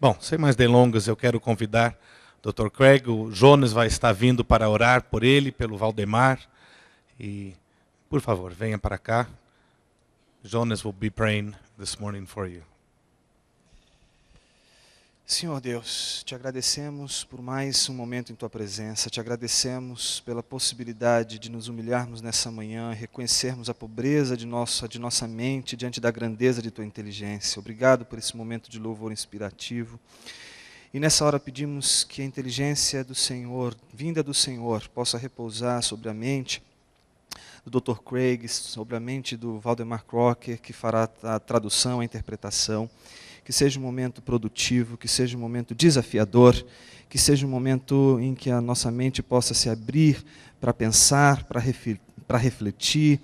Bom, sem mais delongas, eu quero convidar o Dr. Craig. O Jonas vai estar vindo para orar por ele, pelo Valdemar. E, por favor, venha para cá. Jonas will be praying this morning for you. Senhor Deus, te agradecemos por mais um momento em Tua presença, te agradecemos pela possibilidade de nos humilharmos nessa manhã, reconhecermos a pobreza de nossa mente diante da grandeza de Tua inteligência. Obrigado por esse momento de louvor inspirativo. E nessa hora pedimos que a inteligência do Senhor, vinda do Senhor, possa repousar sobre a mente do Dr. Craig, sobre a mente do Valdemar Crocker, que fará a tradução, a interpretação. Que seja um momento produtivo, que seja um momento desafiador, que seja um momento em que a nossa mente possa se abrir para pensar, para refletir,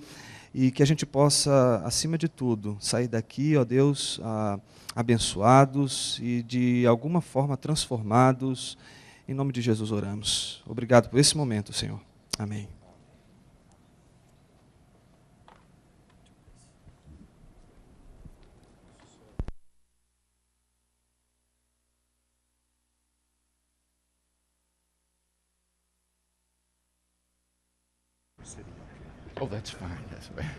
e que a gente possa, acima de tudo, sair daqui, ó Deus, abençoados e de alguma forma transformados. Em nome de Jesus oramos. Obrigado por esse momento, Senhor. Amém. Oh, that's fine. That's fine.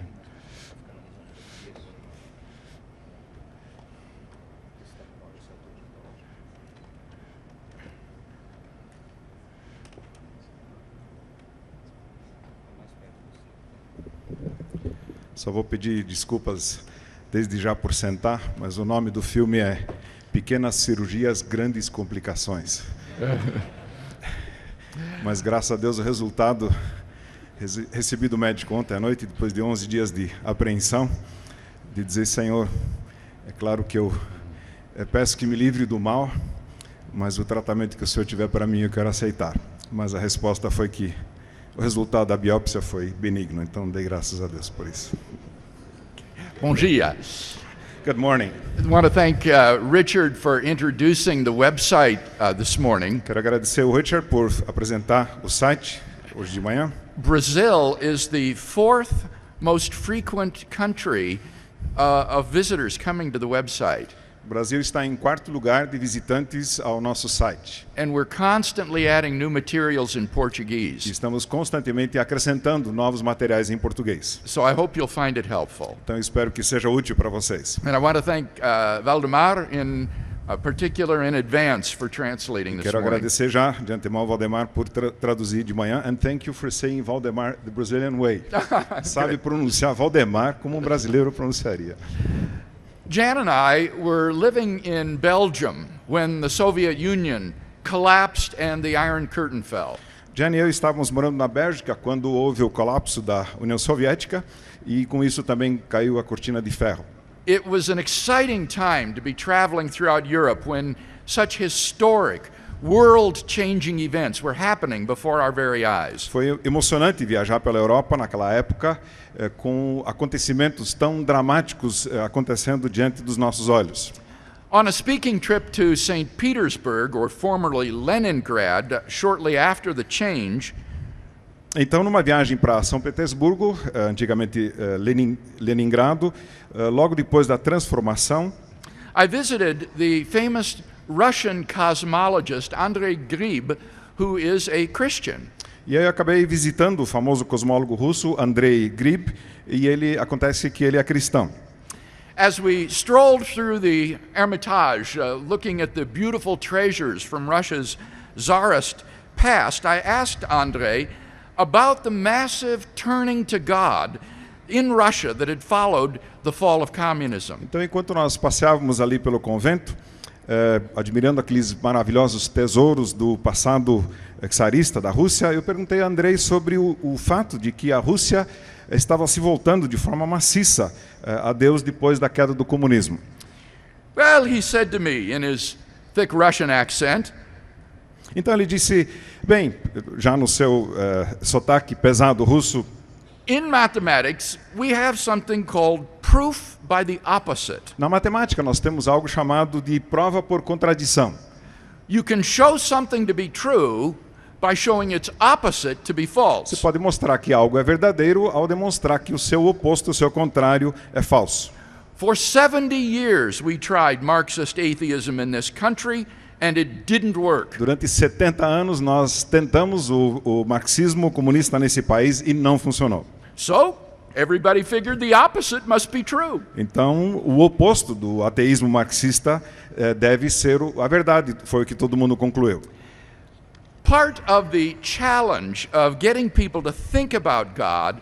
Só vou pedir desculpas desde já por sentar, mas o nome do filme é Pequenas Cirurgias, Grandes Complicações. Mas graças a Deus o resultado... Recebi do médico ontem à noite, depois de 11 dias de apreensão, de dizer, Senhor, é claro que eu peço que me livre do mal, mas o tratamento que o Senhor tiver para mim eu quero aceitar. Mas a resposta foi que o resultado da biópsia foi benigno, então dei graças a Deus por isso. Bom dia. Good morning. I want to thank Richard for introducing the website this morning. Quero agradecer o Richard por apresentar o site hoje de manhã. Brazil is the fourth most frequent country of visitors coming to the website. O Brasil está em quarto lugar de visitantes ao nosso site. And we're constantly adding new materials in Portuguese. Estamos constantemente acrescentando novos materiais em português. So I hope you'll find it helpful. Então espero que seja útil para vocês. And I want to thank Valdemar in particular in advance for translating this Quero morning. agradecer já de antemão ao Valdemar por traduzir de manhã. And thank you for saying Valdemar the Brazilian way. Sabe pronunciar Valdemar como um brasileiro pronunciaria. Jan and I were living in Belgium when the Soviet Union collapsed and the Iron Curtain fell. Jan e eu estávamos morando na Bélgica quando houve o colapso da União Soviética e com isso também caiu a cortina de ferro. It was an exciting time to be traveling throughout Europe when such historic, world-changing events were happening before our very eyes. Foi emocionante viajar pela Europa naquela época com acontecimentos tão dramáticos acontecendo diante dos nossos olhos. On a speaking trip to St. Petersburg, or formerly Leningrad, shortly after the change, então, numa viagem para São Petersburgo, antigamente Leningrado, logo depois da transformação, I visited the famous Russian cosmologist Andrei Grib, who is a Christian. E aí eu acabei visitando o famoso cosmólogo russo Andrei Grib, e acontece que ele é cristão. As we strolled through the Hermitage, looking at the beautiful treasures from Russia's Tsarist past, I asked Andrei about the massive turning to God in Russia that had followed the fall of communism. Então, enquanto nós passeávamos ali pelo convento, admirando aqueles maravilhosos tesouros do passado czarista da Rússia, eu perguntei a Andrei sobre o fato de que a Rússia estava se voltando de forma maciça a Deus depois da queda do comunismo. Well, he said to me in his thick Russian accent, então ele disse, bem, já no seu sotaque pesado russo, in mathematics, we have something called proof by the opposite. Na matemática nós temos algo chamado de prova por contradição. You can show something to be true by showing its opposite to be false. Você pode mostrar que algo é verdadeiro ao demonstrar que o seu oposto, o seu contrário, é falso. For 70 years we tried Marxist atheism in this country and it didn't work. Durante 70 anos nós tentamos o marxismo comunista nesse país e não funcionou. So, everybody figured the opposite must be true. Então, o oposto do ateísmo marxista deve ser a verdade, foi o que todo mundo concluiu. Part of the challenge of getting people to think about God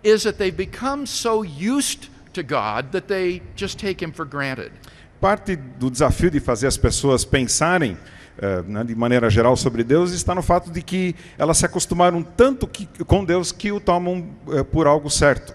is that they've become so used to God that they just take him for granted. Parte do desafio de fazer as pessoas pensarem de maneira geral sobre Deus está no fato de que elas se acostumaram tanto com Deus que o tomam por algo certo.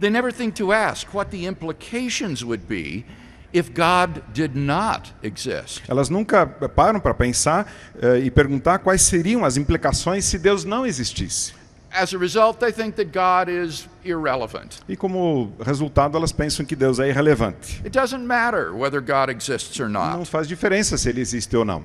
They never think to ask what the implications would be if God did not exist. Elas nunca param para pensar e perguntar quais seriam as implicações se Deus não existisse. As a result, they think that God is irrelevant. E como resultado, elas pensam que Deus é irrelevante. It doesn't matter whether God exists or Não not. faz diferença se ele existe ou não.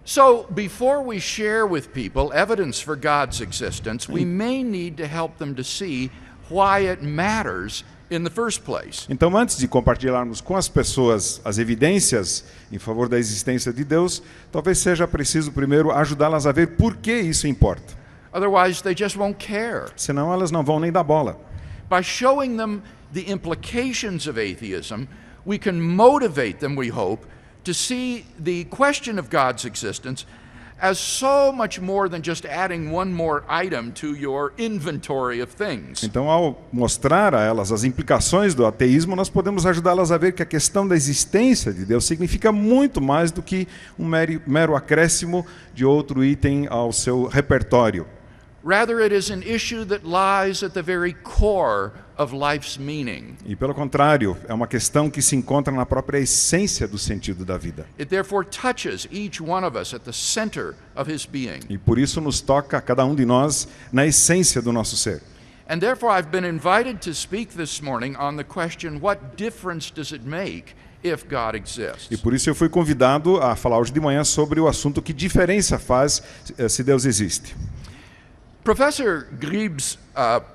So, before we share with people evidence for God's existence, we may need to help them to see why it matters in the first place. Então, antes de compartilharmos com as pessoas as evidências em favor da existência de Deus, talvez seja preciso primeiro ajudá-las a ver por que isso importa. Otherwise, they just won't care. Senão elas não vão nem dar bola. By showing them the implications of atheism, we can motivate them, we hope, to see the question of God's existence as so much more than just adding one more item to your inventory of things. Então, ao mostrar a elas as implicações do ateísmo, nós podemos ajudá-las a ver que a questão da existência de Deus significa muito mais do que um mero acréscimo de outro item ao seu repertório. Rather, it is an issue that lies at the very core of life's meaning. E pelo contrário, é uma questão que se encontra na própria essência do sentido da vida. It therefore touches each one of us at the center of his being. E por isso nos toca a cada um de nós na essência do nosso ser. And therefore I've been invited to speak this morning on the question, what difference does it make if God exists? E por isso eu fui convidado a falar hoje de manhã sobre o assunto que diferença faz se Deus existe. Professor Grieb's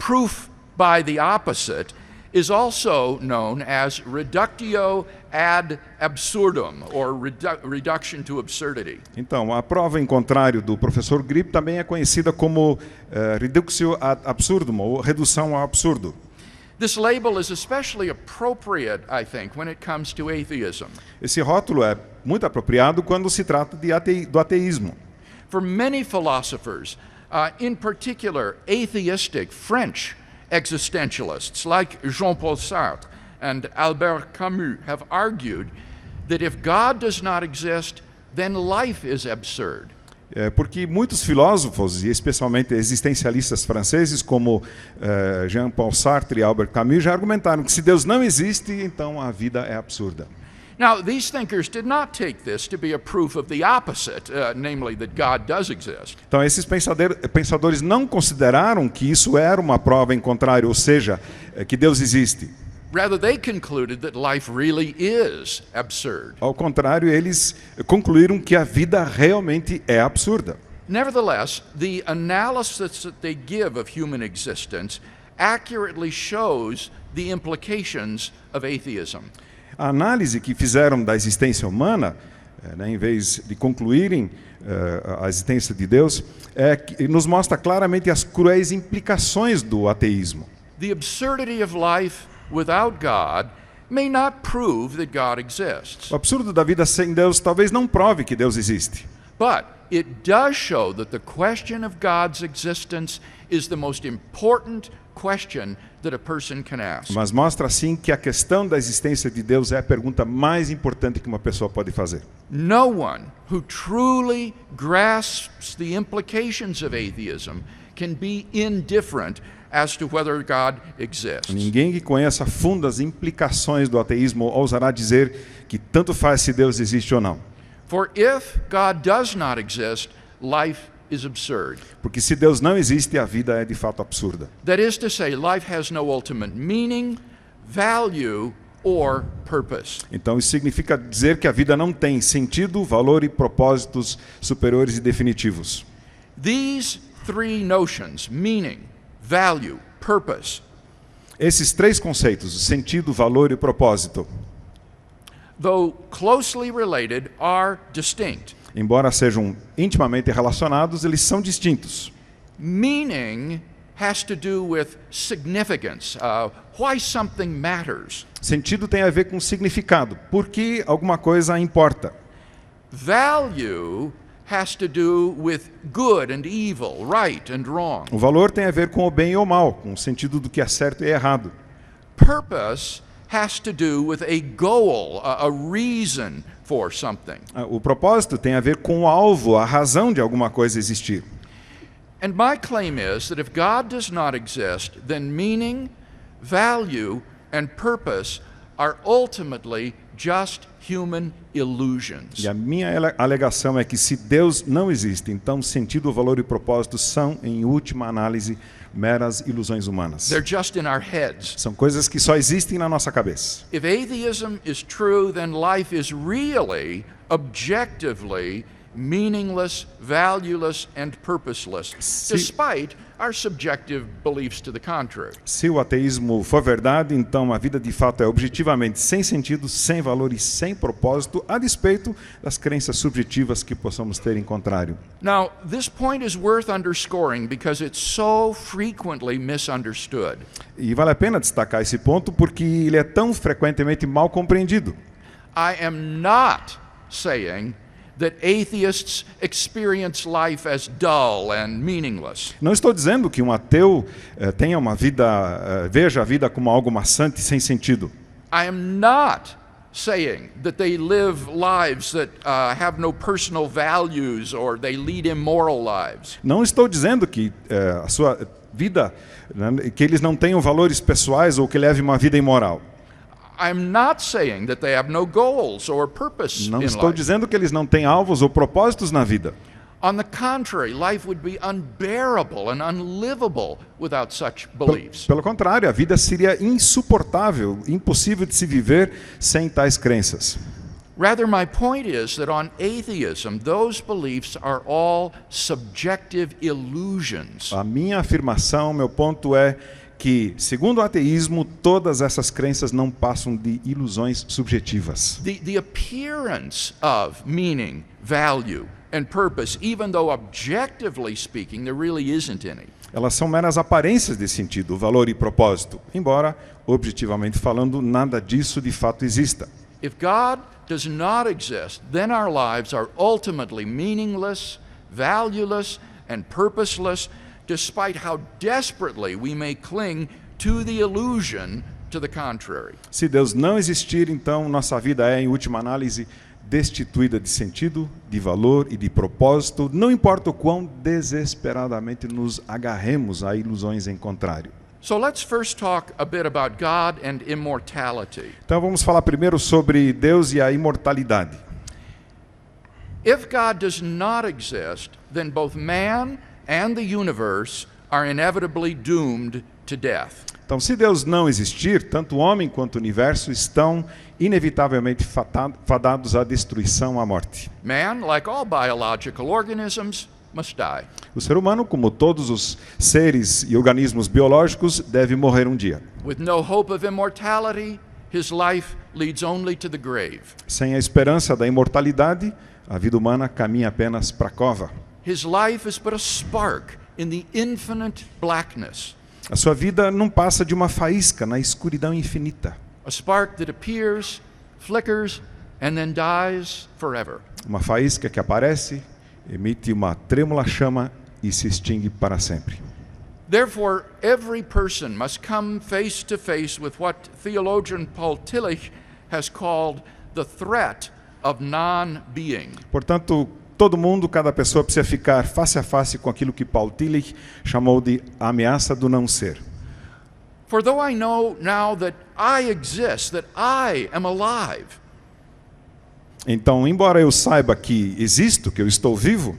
proof by the opposite is also known as reductio ad absurdum, or reduction to absurdity. Então, a prova em contrário do professor Grieb também é conhecida como reductio ad absurdum, ou redução ao absurdo. This label is especially appropriate, I think, when it comes to atheism. Esse rótulo é muito apropriado quando se trata do ateísmo. For many philosophers, in particular atheistic French existentialists like Jean-Paul Sartre and Albert Camus have argued that if God does not exist, then life is absurd. Porque muitos filósofos, e especialmente existencialistas franceses, como Jean-Paul Sartre e Albert Camus, já argumentaram que se Deus não existe, então a vida é absurda. Now, these thinkers did not take this to be a proof of the opposite, namely that God does exist. Então, esses pensadores não consideraram que isso era uma prova em contrário, ou seja, que Deus existe. Rather, they concluded that life really is absurd. Ao contrário, eles concluíram que a vida realmente é absurda. Nevertheless, the analysis that they give of human existence accurately shows the implications of atheism. A análise que fizeram da existência humana, em vez de concluírem a existência de Deus, nos mostra claramente as cruéis implicações do ateísmo. The absurdity of life without God may not prove that God exists. O absurdo da vida sem Deus talvez não prove que Deus existe. But it does show that the question of God's existence is the most important question that a person can ask. Mas mostra assim que a questão da existência de Deus é a pergunta mais importante que uma pessoa pode fazer. No one who truly grasps the implications of atheism can be indifferent as to whether God exists. Ninguém que conheça a fundo as implicações do ateísmo ousará dizer que tanto faz se Deus existe ou não. For if God does not exist, life is absurd. Porque se Deus não existe, a vida é de fato absurda. That is to say, life has no ultimate meaning, value, or purpose. Então isso significa dizer que a vida não tem sentido, valor e propósitos superiores e definitivos. These three notions, meaning, value, purpose, Esses três conceitos, sentido, valor e propósito, though closely related, are distinct. embora sejam intimamente relacionados, eles são distintos. Meaning has to do with significance, why something matters. Sentido tem a ver com significado, porque alguma coisa importa. Value has to do with good and evil, right and wrong. O valor tem a ver com o bem e o mal, com o sentido do que é certo e errado. Purpose has to do with a goal, a reason for something. O propósito tem a ver com o alvo, a razão de alguma coisa existir. And my claim is that if God does not exist, then meaning, value, and purpose are ultimately just human illusions. E a minha alegação é que se Deus não existe, então sentido, valor e propósito são, em última análise, meras ilusões humanas. They're just in our heads. São coisas que só existem na nossa cabeça. If atheism is true, then life is really, objectively, meaningless, valueless, and purposeless, despite our subjective beliefs to the contrary. Se o ateísmo for verdade, então a vida de fato é objetivamente sem sentido, sem valor e sem propósito, a despeito das crenças subjetivas que possamos ter em contrário. Now, this point is worth underscoring because it's so frequently misunderstood. E vale a pena destacar esse ponto porque ele é tão frequentemente mal compreendido. I am not saying that atheists experience life as dull and meaningless. Não estou dizendo que um ateu tenha uma vida, veja a vida como algo maçante, sem sentido. I am not saying that they live lives that have no personal values or they lead immoral lives. Não estou dizendo que a sua vida, que eles não tenham valores pessoais ou que levem uma vida imoral. I'm not saying that they have no goals or purpose Não in estou life. dizendo que eles não têm alvos ou propósitos na vida. On the contrary, life would be unbearable and unlivable without such beliefs. Pelo contrário, a vida seria insuportável, impossível de se viver sem tais crenças. Rather, my point is that on atheism, those beliefs are all subjective illusions. A minha afirmação, meu ponto é que, segundo o ateísmo, todas essas crenças não passam de ilusões subjetivas. The appearance of meaning, value, and purpose, even though objectively speaking, there really isn't any. Elas são meras aparências de sentido, valor e propósito, embora, objetivamente falando, nada disso de fato exista. If God does not exist, then our lives are ultimately meaningless, valueless, and purposeless, despite how desperately we may cling to the illusion to the contrary. Se Deus não existir, então nossa vida é, em última análise, destituída de sentido, de valor e de propósito, não importa o quão desesperadamente nos agarremos a ilusões em contrário. So let's first talk a bit about God and immortality. Então vamos falar primeiro sobre Deus e a imortalidade. If God does not exist, then both man and the universe are inevitably doomed to death. Então, se Deus não existir, tanto o homem quanto o universo estão inevitavelmente fadados à destruição, à morte. Man, like all biological organisms, must die. O ser humano, como todos os seres e organismos biológicos, deve morrer um dia. With no hope of immortality, his life leads only to the grave. Sem a esperança da imortalidade, a vida humana caminha apenas para a cova. His life is but a spark in the infinite blackness. A sua vida não passa de uma faísca na escuridão infinita. A spark that appears, flickers, and then dies forever. Uma faísca que aparece, emite uma trêmula chama e se extingue para sempre. Therefore, every person must come face to face with what theologian Paul Tillich has called the threat of non-being. Portanto, todo mundo, cada pessoa precisa ficar face a face com aquilo que Paul Tillich chamou de ameaça do não ser. For though I know now that I exist, that I am alive, então, embora eu saiba que existo, que eu estou vivo,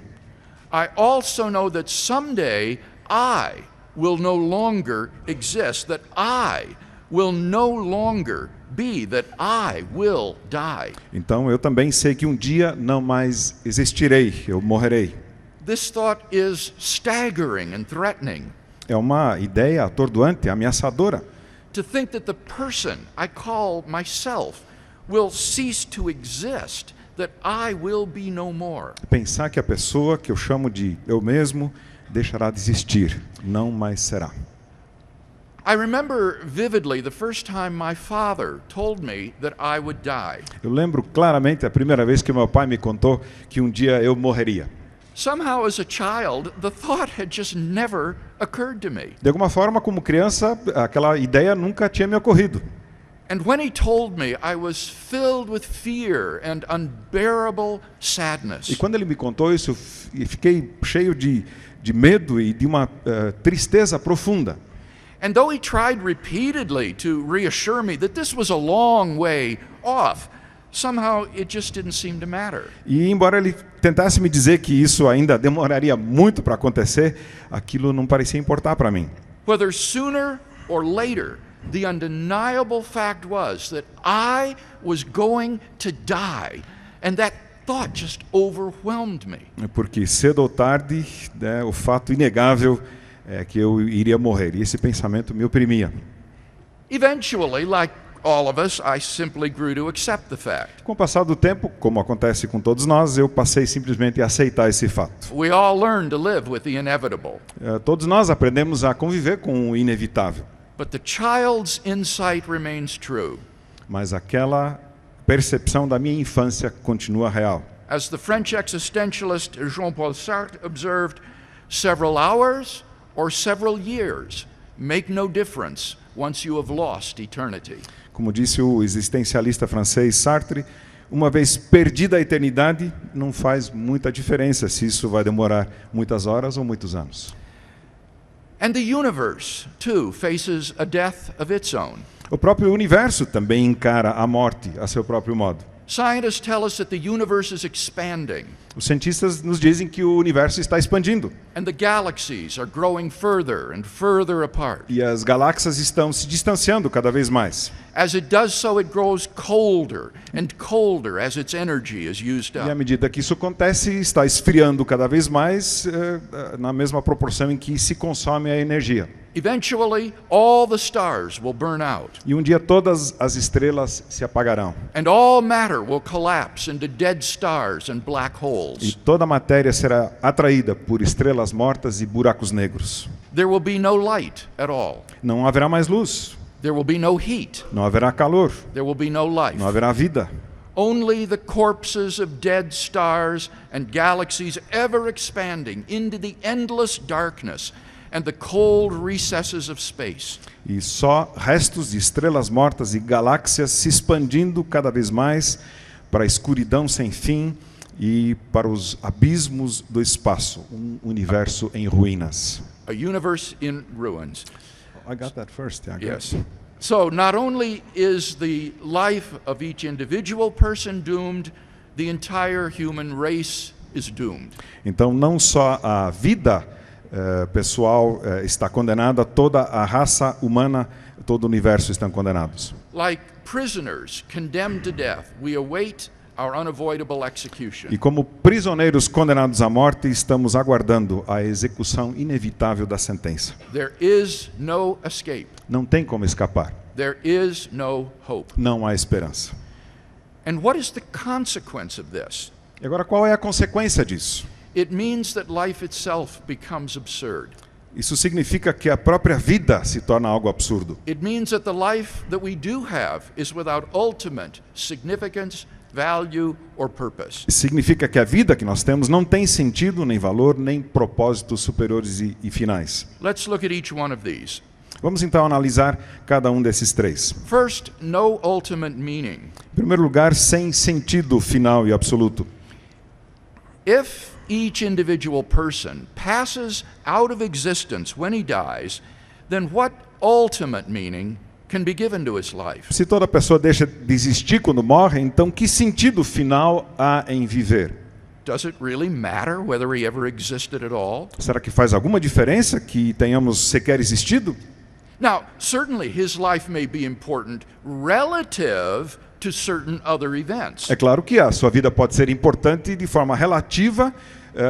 I also know that someday I will no longer exist, that I will no longer be, that I will die. então eu também sei que um dia não mais existirei, eu morrerei. This thought is staggering and threatening. É uma ideia atordoante, ameaçadora. to think that the person I call myself will cease to exist, that I will be no more. Pensar que a pessoa que eu chamo de eu mesmo deixará de existir, não mais será. I remember vividly the first time my father told me that I would die. Eu lembro claramente a primeira vez que meu pai me contou que um dia eu morreria. Somehow as a child, the thought had just never occurred to me. De alguma forma, como criança, aquela ideia nunca tinha me ocorrido. And when he told me, I was filled with fear and unbearable sadness. E quando ele me contou isso, eu fiquei cheio de medo e de uma tristeza profunda. And though he tried repeatedly to reassure me that this was a long way off, somehow it just didn't seem to matter. E embora ele tentasse me dizer que isso ainda demoraria muito para acontecer, aquilo não parecia importar para mim. Whether sooner or later, the undeniable fact was that I was going to die, and that thought just overwhelmed me. Porque cedo ou tarde, né, o fato inegável é que eu iria morrer. E esse pensamento me oprimia. Eventually, like all of us, I simply grew to accept the fact. Com o passar do tempo, como acontece com todos nós, eu passei simplesmente a aceitar esse fato. We all learn to live with the inevitable. Todos nós aprendemos a conviver com o inevitável. But the child's insight remains true. Mas aquela percepção da minha infância continua real. As the French existentialist Jean-Paul Sartre observed, several hours or several years make no difference once you have lost eternity. Como disse o existencialista francês Sartre, uma vez perdida a eternidade, não faz muita diferença se isso vai demorar muitas horas ou muitos anos. And the universe, too, faces a death of its own. O próprio universo também encara a morte a seu próprio modo. Scientists tell us that the universe is expanding. Os cientistas nos dizem que o universo está expandindo. And the galaxies are growing further and further apart. E as galáxias estão se distanciando cada vez mais. As it does so, it grows colder and colder as its energy is used E à up. medida que isso acontece, está esfriando cada vez mais na mesma proporção em que se consome a energia. Eventually, all the stars will burn out. E um dia todas as estrelas se apagarão. And all matter will collapse into dead stars and black E holes. toda a matéria será atraída por estrelas mortas e buracos negros. There will be no light at all. Não haverá mais luz, There will be no heat. não haverá calor, There will be no life. não haverá vida. Only the corpses of dead stars and galaxies ever expanding into the endless darkness and the cold recesses of space. E só restos de estrelas mortas e galáxias se expandindo cada vez mais para a escuridão sem fim e para os abismos do espaço, um universo em ruínas. A universe in ruins. I got that first. Yeah, Yes. So not only is the life of each individual person doomed, the entire human race is doomed. Então, não só a vida pessoal está condenada, toda a raça humana, todo o universo estão condenados. Like prisoners condemned to death, we await our unavoidable execution. E como prisioneiros condenados à morte, estamos aguardando a execução inevitável da sentença. There is no escape. Não tem como escapar. There is no hope. Não há esperança. And what is the consequence of this? E agora, qual é a consequência disso? It means that life itself becomes absurd. Isso significa que a própria vida se torna algo absurdo. It means that the life that we do have is without ultimate significance, value, or purpose. Significa que a vida que nós temos não tem sentido, nem valor, nem propósitos superiores e finais. Let's look at each one of these. Vamos então analisar cada um desses três. First, no ultimate meaning. Em primeiro lugar, sem sentido final e absoluto. If each individual person passes out of existence when he dies, then what ultimate meaning can be given to his life? Se toda pessoa deixa de existir quando morre, então que sentido final há em viver? Does it really matter whether he ever existed at all? Será que faz alguma diferença que tenhamos sequer existido? Now, certainly his life may be important relative to certain other events. É claro que a sua vida pode ser importante de forma relativa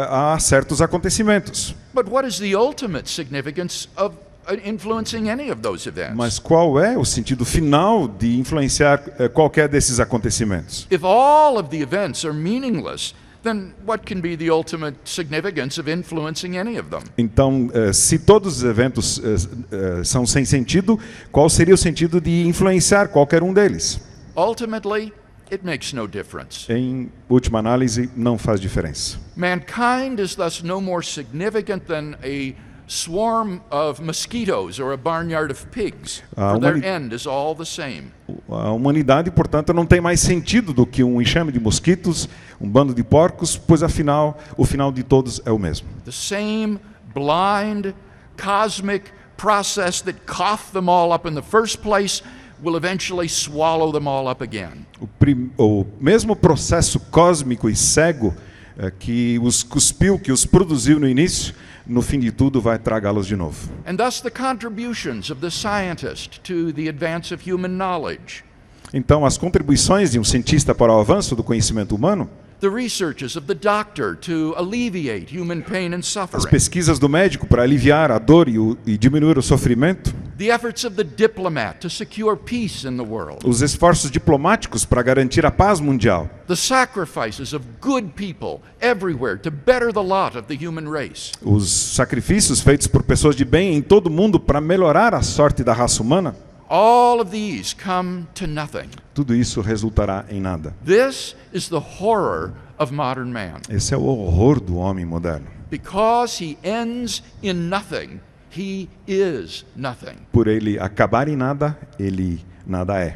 a certos acontecimentos. But what is the ultimate significance of influencing any of those events. Mas qual é o sentido final de influenciar qualquer desses acontecimentos? If all of the events are meaningless, then what can be the ultimate significance of influencing any of them? Então, se todos os eventos são sem sentido, qual seria o sentido de influenciar qualquer um deles? Ultimately, it makes no difference. Em última análise, não faz diferença. Mankind is thus no more significant than a swarm of mosquitoes or a barnyard of pigs, for their end is all the same. A humanidade, portanto, não tem mais sentido do que um enxame de mosquitos, um bando de porcos, pois afinal, o final de todos é o mesmo. The same blind, cosmic process that coughed them all up in the first place will eventually swallow them all up again. O mesmo processo cósmico e cego que os cuspiu, que os produziu no início, no fim de tudo vai tragá-los de novo. And thus the contributions of the scientist to the advance of human knowledge. Então, as contribuições de um cientista para o avanço do conhecimento humano, The researches of the doctor to alleviate human pain and as suffering. pesquisas do médico para aliviar a dor e diminuir o sofrimento, The efforts of the diplomat to secure peace in the world. os esforços diplomáticos para garantir a paz mundial, The sacrifices of good people everywhere to better the lot of the human race. os sacrifícios feitos por pessoas de bem em todo o mundo para melhorar a sorte da raça humana, All of these come to nothing. tudo isso resultará em nada. This is the horror of modern man. Esse é o horror do homem moderno. Because he ends in nothing, he is nothing. Por ele acabar em nada, ele nada é.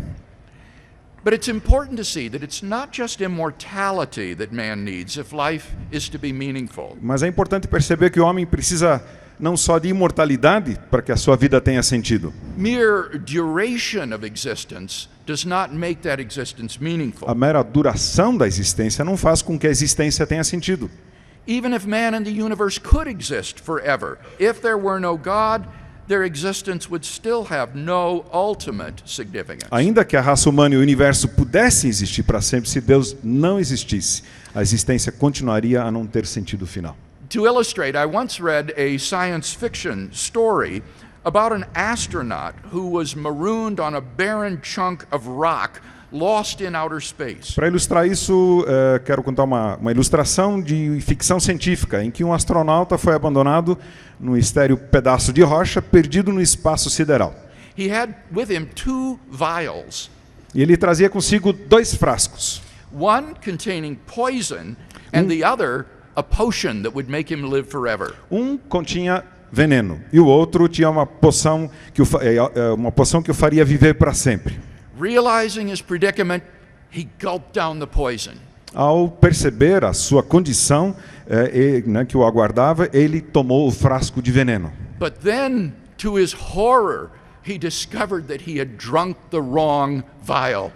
But it's important to see that it's not just immortality that man needs if life is to be meaningful. Mas é importante perceber que o homem precisa não só de imortalidade para que a sua vida tenha sentido. Mere duration of existence does not make that existence meaningful. A mera duração da existência não faz com que a existência tenha sentido. Even if man and the universe could exist forever, if there were no God, their existence would still have no ultimate significance. Ainda que a raça humana e o universo pudessem existir para sempre, se Deus não existisse, a existência continuaria a não ter sentido final. To illustrate, I once read a science fiction story about an astronaut who was marooned on a barren chunk of rock lost in outer space. Para ilustrar isso, quero contar uma ilustração de ficção científica, em que um astronauta foi abandonado num estéril pedaço de rocha, perdido no espaço sideral. He had with him 2 vials, E ele trazia consigo 2 frascos. one containing poison and the other a potion that would make him live forever. Um continha veneno e o outro tinha uma poção que o faria viver para sempre. Realizing his predicament, he gulped down the poison. Ao perceber a sua condição que o aguardava, ele tomou o frasco de veneno. But then, to his horror, he discovered that he had drunk the wrong vial.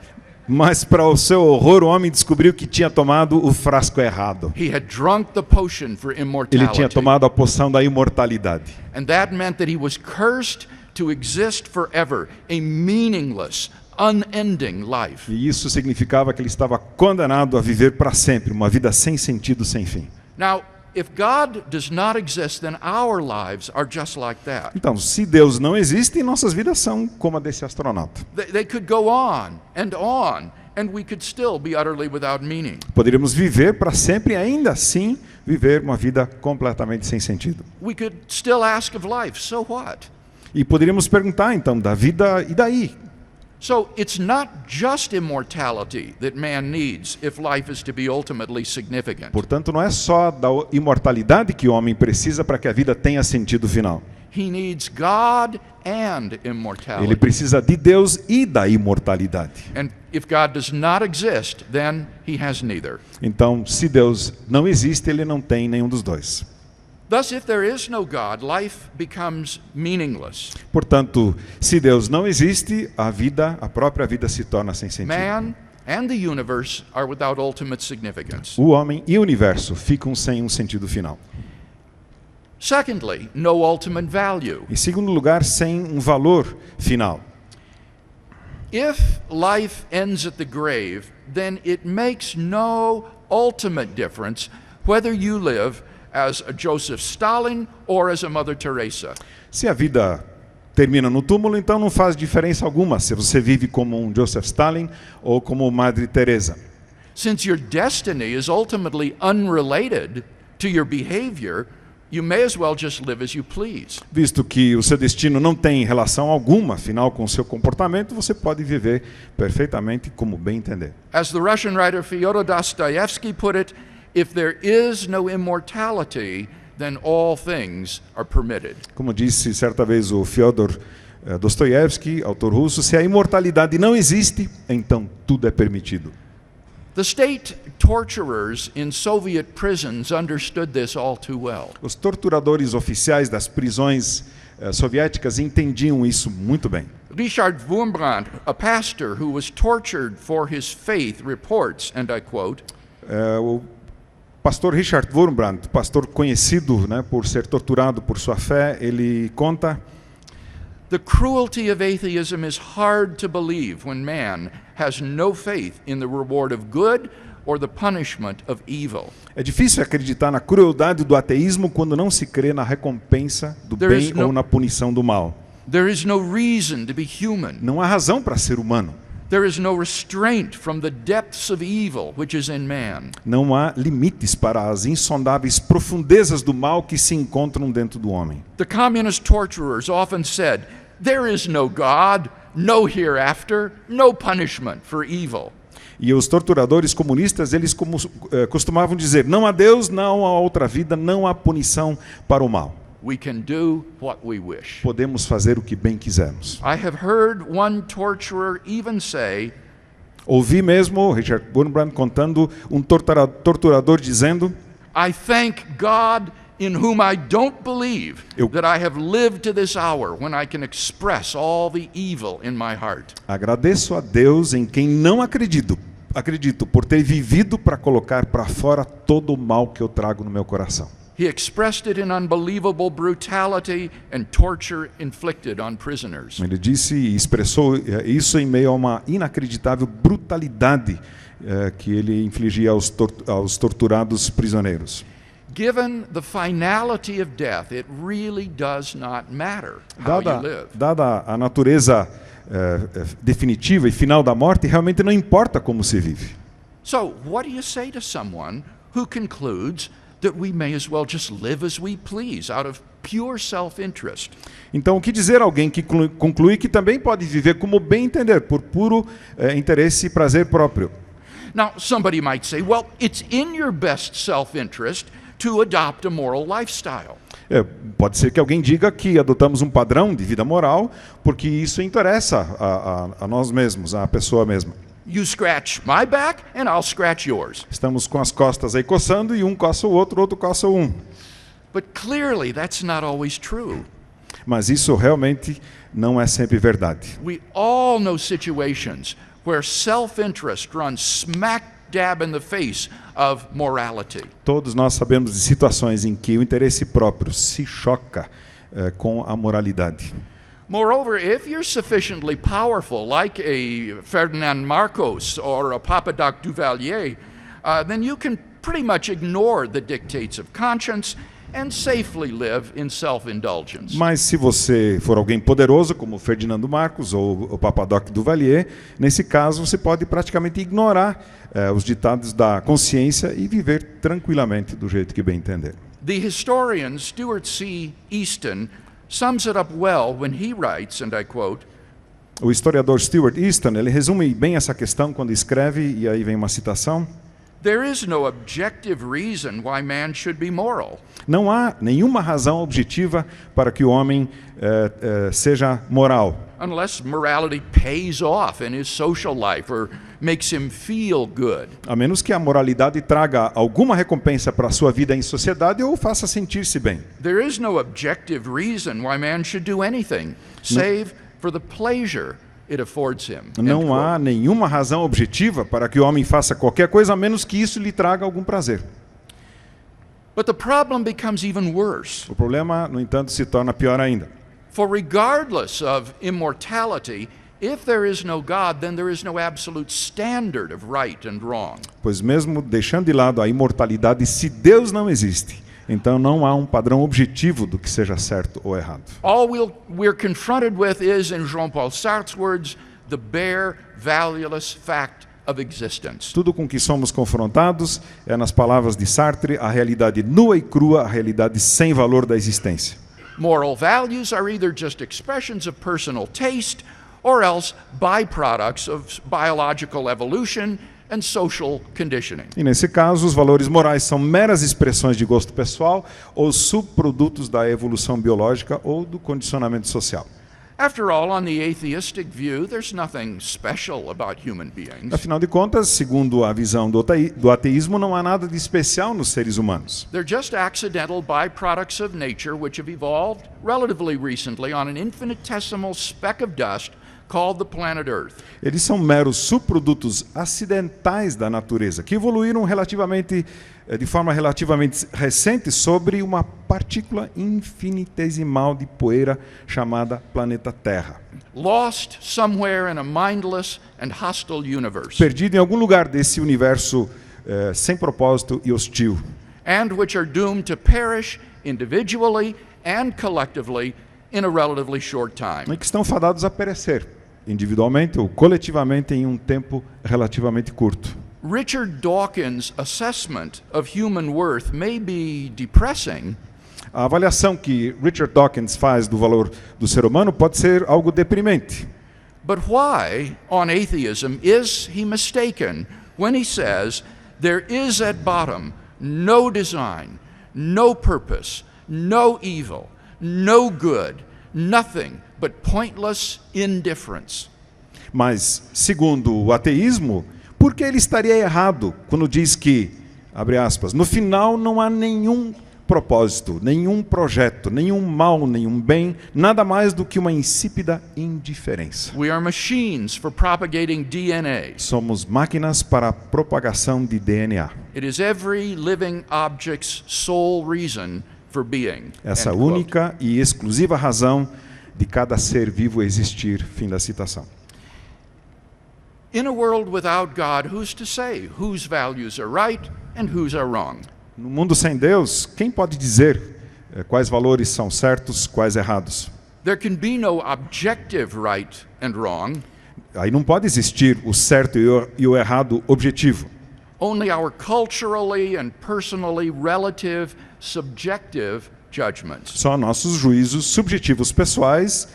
Mas, para o seu horror, o homem descobriu que tinha tomado o frasco errado. He had drunk the potion for Ele immortality. tinha tomado a poção da imortalidade. And that meant that he was cursed to exist forever, a meaningless, unending life. E isso significava que ele estava condenado a viver para sempre, uma vida sem sentido, sem fim. Now, if God does not exist, then our lives are just like that. Então, se Deus não existe, nossas vidas são como a desse astronauta. They could go on, and we could still be utterly without meaning. Poderíamos viver para sempre e ainda assim viver uma vida completamente sem sentido. We could still ask of life, so what? E poderíamos perguntar então da vida, e daí? So it's not just immortality that man needs if life is to be ultimately significant. Portanto, não é só da imortalidade que o homem precisa para que a vida tenha sentido final. He needs God and Ele immortality. precisa de Deus e da imortalidade. And if God does not exist, then he has neither. Então, se Deus não existe, ele não tem nenhum dos dois. Thus, if there is no God, life becomes meaningless. Portanto, se Deus não existe, a própria vida se torna sem sentido. Man and the universe are without ultimate significance. O homem e o universo ficam sem um sentido final. Secondly, no ultimate value. Em segundo lugar, sem um valor final. If life ends at the grave, then it makes no ultimate difference whether you live as a Joseph Stalin or as a Mother Teresa. Se a vida termina no túmulo, então não faz diferença alguma se você vive como um Joseph Stalin ou como Madre Teresa. Since your destiny is ultimately unrelated to your behavior, you may as well just live as you please. Visto que o seu destino não tem relação alguma, afinal, com o seu comportamento, você pode viver perfeitamente como bem entender. As the Russian writer Fyodor Dostoevsky put it, if there is no immortality, then all things are permitted. Como disse certa vez o Fyodor Dostoevsky, autor russo, se a imortalidade não existe, então tudo é permitido. The state torturers in Soviet prisons understood this all too well. Os torturadores oficiais das prisões soviéticas entendiam isso muito bem. Richard Wurmbrand, a pastor who was tortured for his faith, reports, and I quote, O pastor Richard Wurmbrand, pastor conhecido, né, por ser torturado por sua fé, ele conta: the cruelty of atheism is hard to believe when man has no faith in the reward of good or the punishment of evil. É difícil acreditar na crueldade do ateísmo quando não se crê na recompensa do bem ou na punição do mal. There is no reason to be human. Não há razão para ser humano. There is no restraint from the depths of evil which is in man. Não há limites para as insondáveis profundezas do mal que se encontram dentro do homem. The communist torturers often said, there is no God, no hereafter, no punishment for evil. E os torturadores comunistas, eles costumavam dizer: não há Deus, não há outra vida, não há punição para o mal. We can do what we wish. Podemos fazer o que bem quisermos. I have heard one torturer even say, ouvi mesmo Richard Wurmbrand contando um torturador dizendo: I thank God in whom I don't believe that I have lived to this hour when I can express all the evil in my heart. Agradeço a Deus em quem não acredito por ter vivido para colocar para fora todo o mal que eu trago no meu coração. He expressed it in unbelievable brutality and torture inflicted on prisoners. Ele disse e expressou isso em meio a uma inacreditável brutalidade que ele infligia aos torturados prisioneiros. Given the finality of death, it really does not matter how you live. Dada a natureza definitiva e final da morte, realmente não importa como se vive. So, what do you say to someone who concludes that we may as well just live as we please out of pure self-interest? Então, o que dizer a alguém que conclui que também pode viver como bem entender, por puro interesse e prazer próprio? Now, somebody might say, well, it's in your best self-interest to adopt a moral lifestyle. Pode ser que alguém diga que adotamos um padrão de vida moral porque isso interessa a nós mesmos, a pessoa mesma. You scratch my back and I'll scratch yours. Estamos com as costas aí coçando e um coça o outro coça um. But clearly that's not always true. Mas isso realmente não é sempre verdade. We all know situations where self-interest runs smack dab in the face of morality. Todos nós sabemos de situações em que o interesse próprio se choca com a moralidade. Moreover, if you're sufficiently powerful, like a Ferdinand Marcos or a Papadoc Duvalier, then you can pretty much ignore the dictates of conscience and safely live in self-indulgence. Mas se você for alguém poderoso, como Ferdinando Marcos ou o Papadoc Duvalier, nesse caso você pode praticamente ignorar os ditados da consciência e viver tranquilamente do jeito que bem entender. The historian Stuart C. Easton sums it up well when he writes, and I quote, o historiador Stuart Easton, ele resume bem essa questão quando escreve, e aí vem uma citação: there is no objective reason why man should be moral. Não há nenhuma razão objetiva para que o homem seja moral. Unless morality pays off in his social life or makes him feel good. A menos que a moralidade traga alguma recompensa para a sua vida em sociedade ou faça sentir-se bem. There is no objective reason why man should do anything save for the pleasure it affords him. Não há nenhuma razão objetiva para que o homem faça qualquer coisa a menos que isso lhe traga algum prazer. But the problem becomes even worse. O problema, no entanto, se torna pior ainda. For regardless of immortality, if there is no God, then there is no absolute standard of right and wrong. Pois mesmo deixando de lado a imortalidade, se Deus não existe, Então não há um padrão objetivo do que seja certo ou errado. All we're confronted with is, in Jean-Paul Sartre's words, the bare, valueless fact of existence. Tudo com que somos confrontados é, nas palavras de Sartre, a realidade nua e crua, a realidade sem valor da existência. Moral values are either just expressions of personal taste or else byproducts of biological evolution and social conditioning. E nesse caso, os valores morais são meras expressões de gosto pessoal ou subprodutos da evolução biológica ou do condicionamento social. After all, on the atheistic view, there's nothing special about human beings. Afinal de contas, segundo a visão do ateísmo, não há nada de especial nos seres humanos. They're just accidental byproducts of nature which have evolved relatively recently on an infinitesimal speck of dust called the planet Earth. Eles são meros subprodutos acidentais da natureza, que evoluíram de forma relativamente recente sobre uma partícula infinitesimal de poeira chamada planeta Terra. Lost somewhere in a mindless and hostile universe. Perdido em algum lugar desse universo sem propósito e hostil. And which are doomed to perish individually and collectively in a relatively short time. E que estão fadados a perecer, individualmente ou coletivamente em um tempo relativamente curto. Richard Dawkins' assessment of human worth may be depressing. A avaliação que Richard Dawkins faz do valor do ser humano pode ser algo deprimente. But why, on atheism, is he mistaken when he says there is at bottom no design, no purpose, no evil, no good, nothing but pointless indifference? Mas, segundo o ateísmo, por que ele estaria errado quando diz que, abre aspas, no final não há nenhum propósito, nenhum projeto, nenhum mal, nenhum bem, nada mais do que uma insípida indiferença. We are machines for propagating DNA. Somos máquinas para a propagação de DNA. It is every living object's sole reason for being. Essa End quote. única e exclusiva razão de cada ser vivo existir. Fim da citação. In a world without God, who's to say whose values are right and whose are wrong? No mundo sem Deus, quem pode dizer quais valores são certos, quais errados? There can be no objective right and wrong, Aí não pode existir o certo e o errado objetivo. only our culturally and personally relative subjective judgments. Só nossos juízos subjetivos pessoais,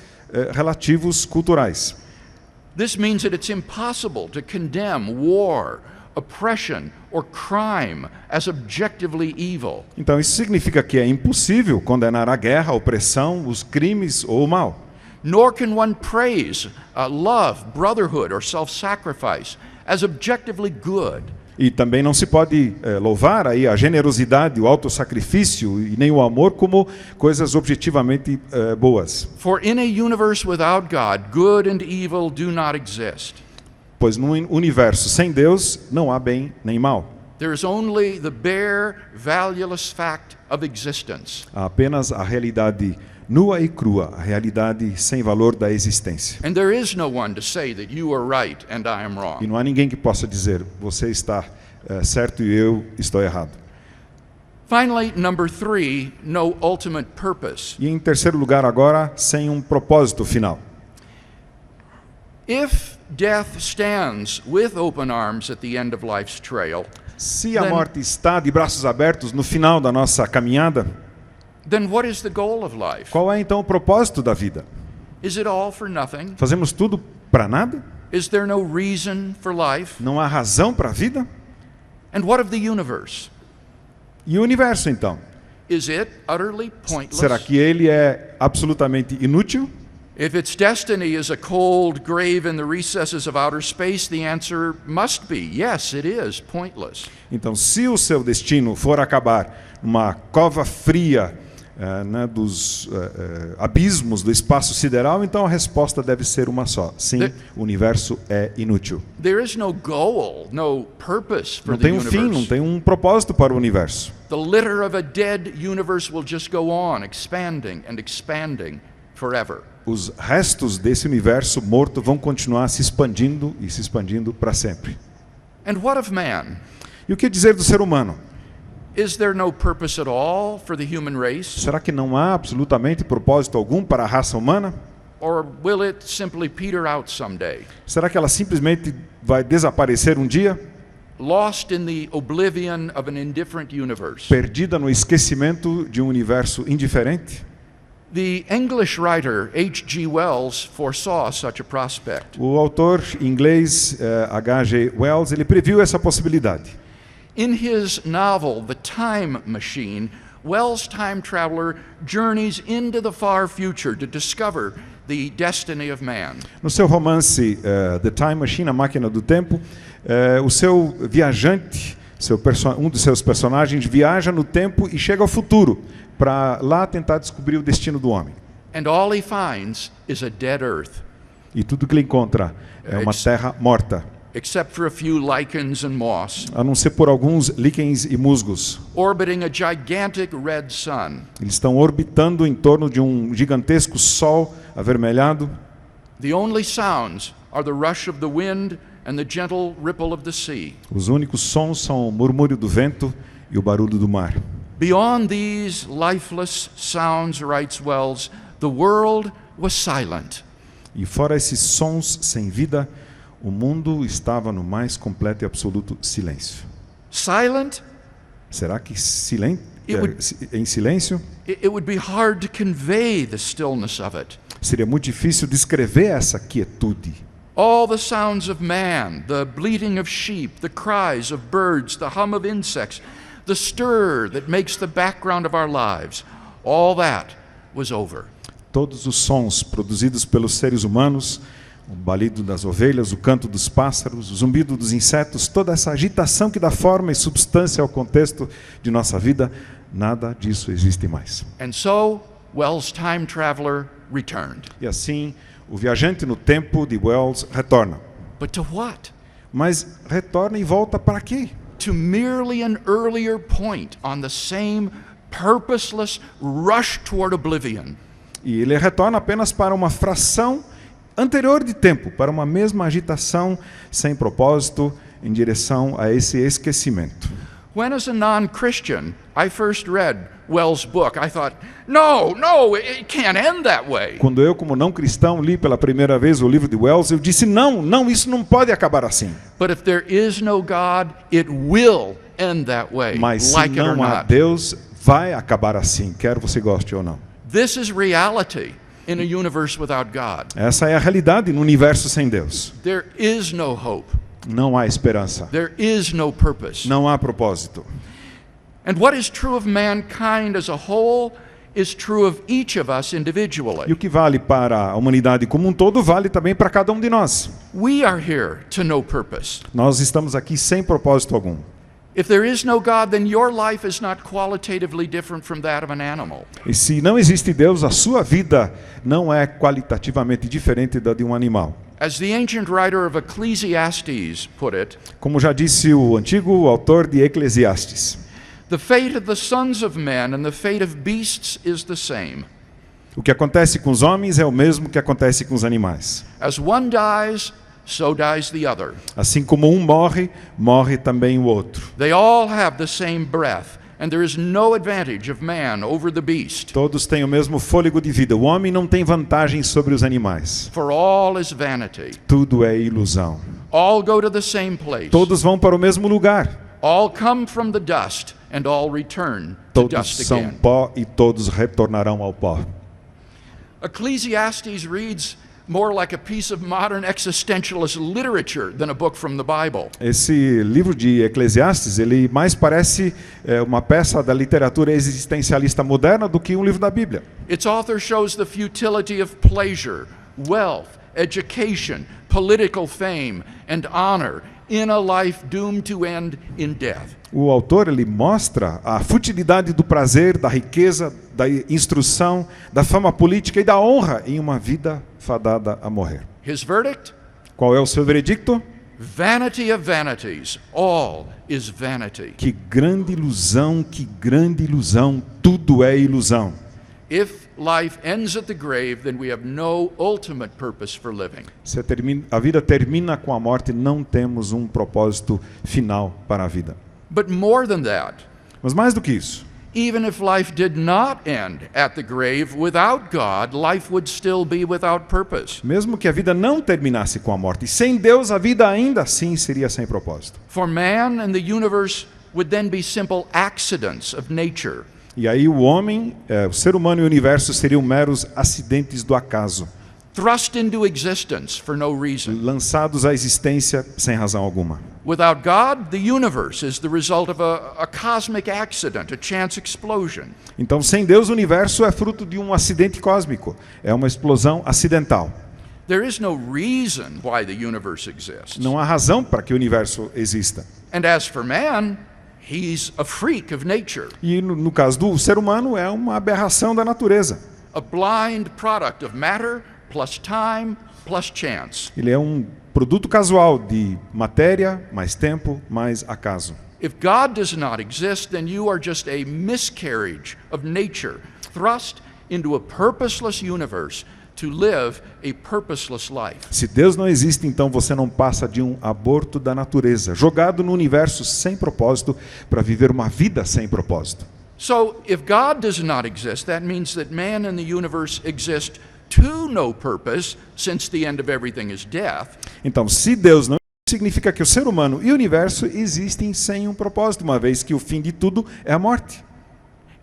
relativos culturais. This means that it's impossible to condemn war, oppression, or crime as objectively evil. Então isso significa que é impossível condenar a guerra, a opressão, os crimes ou o mal. Nor can one praise love, brotherhood, or self-sacrifice as objectively good. E também não se pode louvar aí a generosidade, o autossacrifício e nem o amor como coisas objetivamente boas. For in a universe without God, good and evil do not exist. Pois num universo sem Deus não há bem nem mal. There is only the bare, valueless fact of existence. Há apenas a realidade nua e crua, a realidade sem valor da existência. And there is no one to say that you are right and I am E wrong. não há ninguém que possa dizer, você está certo e eu estou errado. Finally, number 3, no ultimate purpose. E em terceiro lugar agora, sem um propósito final. If death stands with open arms at the end of life's trail, Se a morte está de braços abertos no final da nossa caminhada, then what is the goal of life? qual é então o propósito da vida? Is it all for nothing? Fazemos tudo para nada? Is there no reason for life? Não há razão para a vida? And what of the universe? E o universo então? Is it utterly pointless? Será que ele é absolutamente inútil? If its destiny is a cold grave in the recesses of outer space, the answer must be yes, it is pointless. Então, se o seu destino for acabar numa cova fria dos abismos do espaço sideral, então a resposta deve ser uma só. Sim, o universo é inútil. There is no goal, no purpose for Não the tem um universe. fim, não tem um propósito para o universo. The litter of a dead universe will just go on, expanding and expanding forever. Os restos desse universo morto vão continuar se expandindo e se expandindo para sempre. And what of man? E o que dizer do ser humano? Is there no purpose at all for the human race? Será que não há absolutamente propósito algum para a raça humana? Or will it simply peter out someday? Será que ela simplesmente vai desaparecer um dia? Lost in the oblivion of an indifferent universe. Perdida no esquecimento de um universo indiferente? The English writer H.G. Wells foresaw such a prospect. O autor inglês H.G. Wells, ele previu essa possibilidade. In his novel, The Time Machine, Wells' time traveler journeys into the far future to discover the destiny of man. No seu romance The Time Machine, A Máquina do Tempo, o seu viajante, um dos seus personagens, viaja no tempo e chega ao futuro para lá tentar descobrir o destino do homem. And all he finds is a dead earth. E tudo que ele encontra é uma terra morta. Except for a few lichens and moss. A não ser por alguns líquens e musgos. Orbiting a gigantic red sun. Eles estão orbitando em torno de um gigantesco sol avermelhado. The only sounds are the rush of the wind and the gentle ripple of the sea. Os únicos sons são o murmúrio do vento e o barulho do mar. Beyond these lifeless sounds, writes Wells, the world was silent. E fora esses sons sem vida, o mundo estava no mais completo e absoluto silêncio. Silent? Será que em silêncio? It would be hard to convey the stillness of it. Seria muito difícil descrever essa quietude. All the sounds of man, the bleating of sheep, the cries of birds, the hum of insects, the stir that makes the background of our lives, all that was over. Todos os sons produzidos pelos seres humanos, o balido das ovelhas, o canto dos pássaros, o zumbido dos insetos, toda essa agitação que dá forma e substância ao contexto de nossa vida, nada disso existe mais. And so, Wells' time traveler returned. E assim, o viajante no tempo de Wells retorna. But to what? Mas retorna e volta para quê? To merely an earlier point on the same purposeless rush toward oblivion. E ele retorna apenas para uma fração anterior de tempo, para uma mesma agitação sem propósito em direção a esse esquecimento. When as a non-Christian I first read Wells' book, I thought, no, it can't end that way. Quando eu, como não cristão, li pela primeira vez o livro de Wells, eu disse, não, isso não pode acabar assim. But if there is no God, it will end that way. Mas se like it or não há not. Deus, vai acabar assim, quer você goste ou não. This is reality in a universe without God. Essa é a realidade no universo sem Deus. There is no hope. Não há esperança. There is no purpose. Não há propósito. And what is true of mankind as a whole is true of each of us individually. E o que vale para a humanidade como um todo, vale também para cada um de nós. We are here to no purpose. Nós estamos aqui sem propósito algum. If there is no God, then your life is not qualitatively different from that of an animal. E se não existe Deus, a sua vida não é qualitativamente diferente da de um animal. As the ancient writer of Ecclesiastes put it, Como já disse o antigo autor de Eclesiastes, the fate of the sons of men and the fate of beasts is the same. o que acontece com os homens é o mesmo que acontece com os animais. As one dies, so dies the other. Assim como um morre, morre também o outro. They all have the same breath, and there is no advantage of man over the beast. Todos têm o mesmo fôlego de vida. O homem não tem vantagem sobre os animais. For all is vanity. Tudo é ilusão. All go to the same place. Todos vão para o mesmo lugar. All come from the dust, and all return to Todos dust são again. pó e todos retornarão ao pó. Ecclesiastes reads more like a piece of modern existentialist literature than a book from the Bible. Esse livro de Eclesiastes, ele mais parece uma peça da literatura existencialista moderna do que um livro da Bíblia. Its author shows the futility of pleasure, wealth, education, political fame, and honor in a life doomed to end in death. O autor, ele mostra a futilidade do prazer, da riqueza, da instrução, da fama política e da honra em uma vida fadada a morrer. His verdict? Qual é o seu veredicto? Vanity of vanities, all is vanity. Que grande ilusão, tudo é ilusão. If life ends at the grave, then we have no ultimate purpose for living. Se a vida termina com a morte, não temos um propósito final para a vida. But more than that, Mas mais do que isso, even if life did not end at the grave, without God, life would still be without purpose. mesmo que a vida não terminasse com a morte, sem Deus a vida ainda assim seria sem propósito. For man and the universe would then be simple accidents of nature. E aí o homem, o ser humano e o universo seriam meros acidentes do acaso, Thrust into existence for no reason. lançados à existência sem razão alguma. Without God, the universe is the result of a cosmic accident, a chance explosion. Então, sem Deus, o universo é fruto de um acidente cósmico, é uma explosão acidental. There is no reason why the universe exists. Não há razão para que o universo exista. And as for man, he's a freak of nature, E no caso do ser humano, é uma aberração da natureza. a blind product of matter plus time plus chance. Ele é um produto casual de matéria, mais tempo, mais acaso. If God does not exist, then you are just a miscarriage of nature, thrust into a purposeless universe to live a purposeless life. Se Deus não existe, então você não passa de um aborto da natureza, jogado no universo sem propósito para viver uma vida sem propósito. So, if God does not exist, that means that man and the universe exist to no purpose, since the end of everything is death. Então, se Deus não significa que o ser humano e o universo existem sem um propósito, uma vez que o fim de tudo é a morte.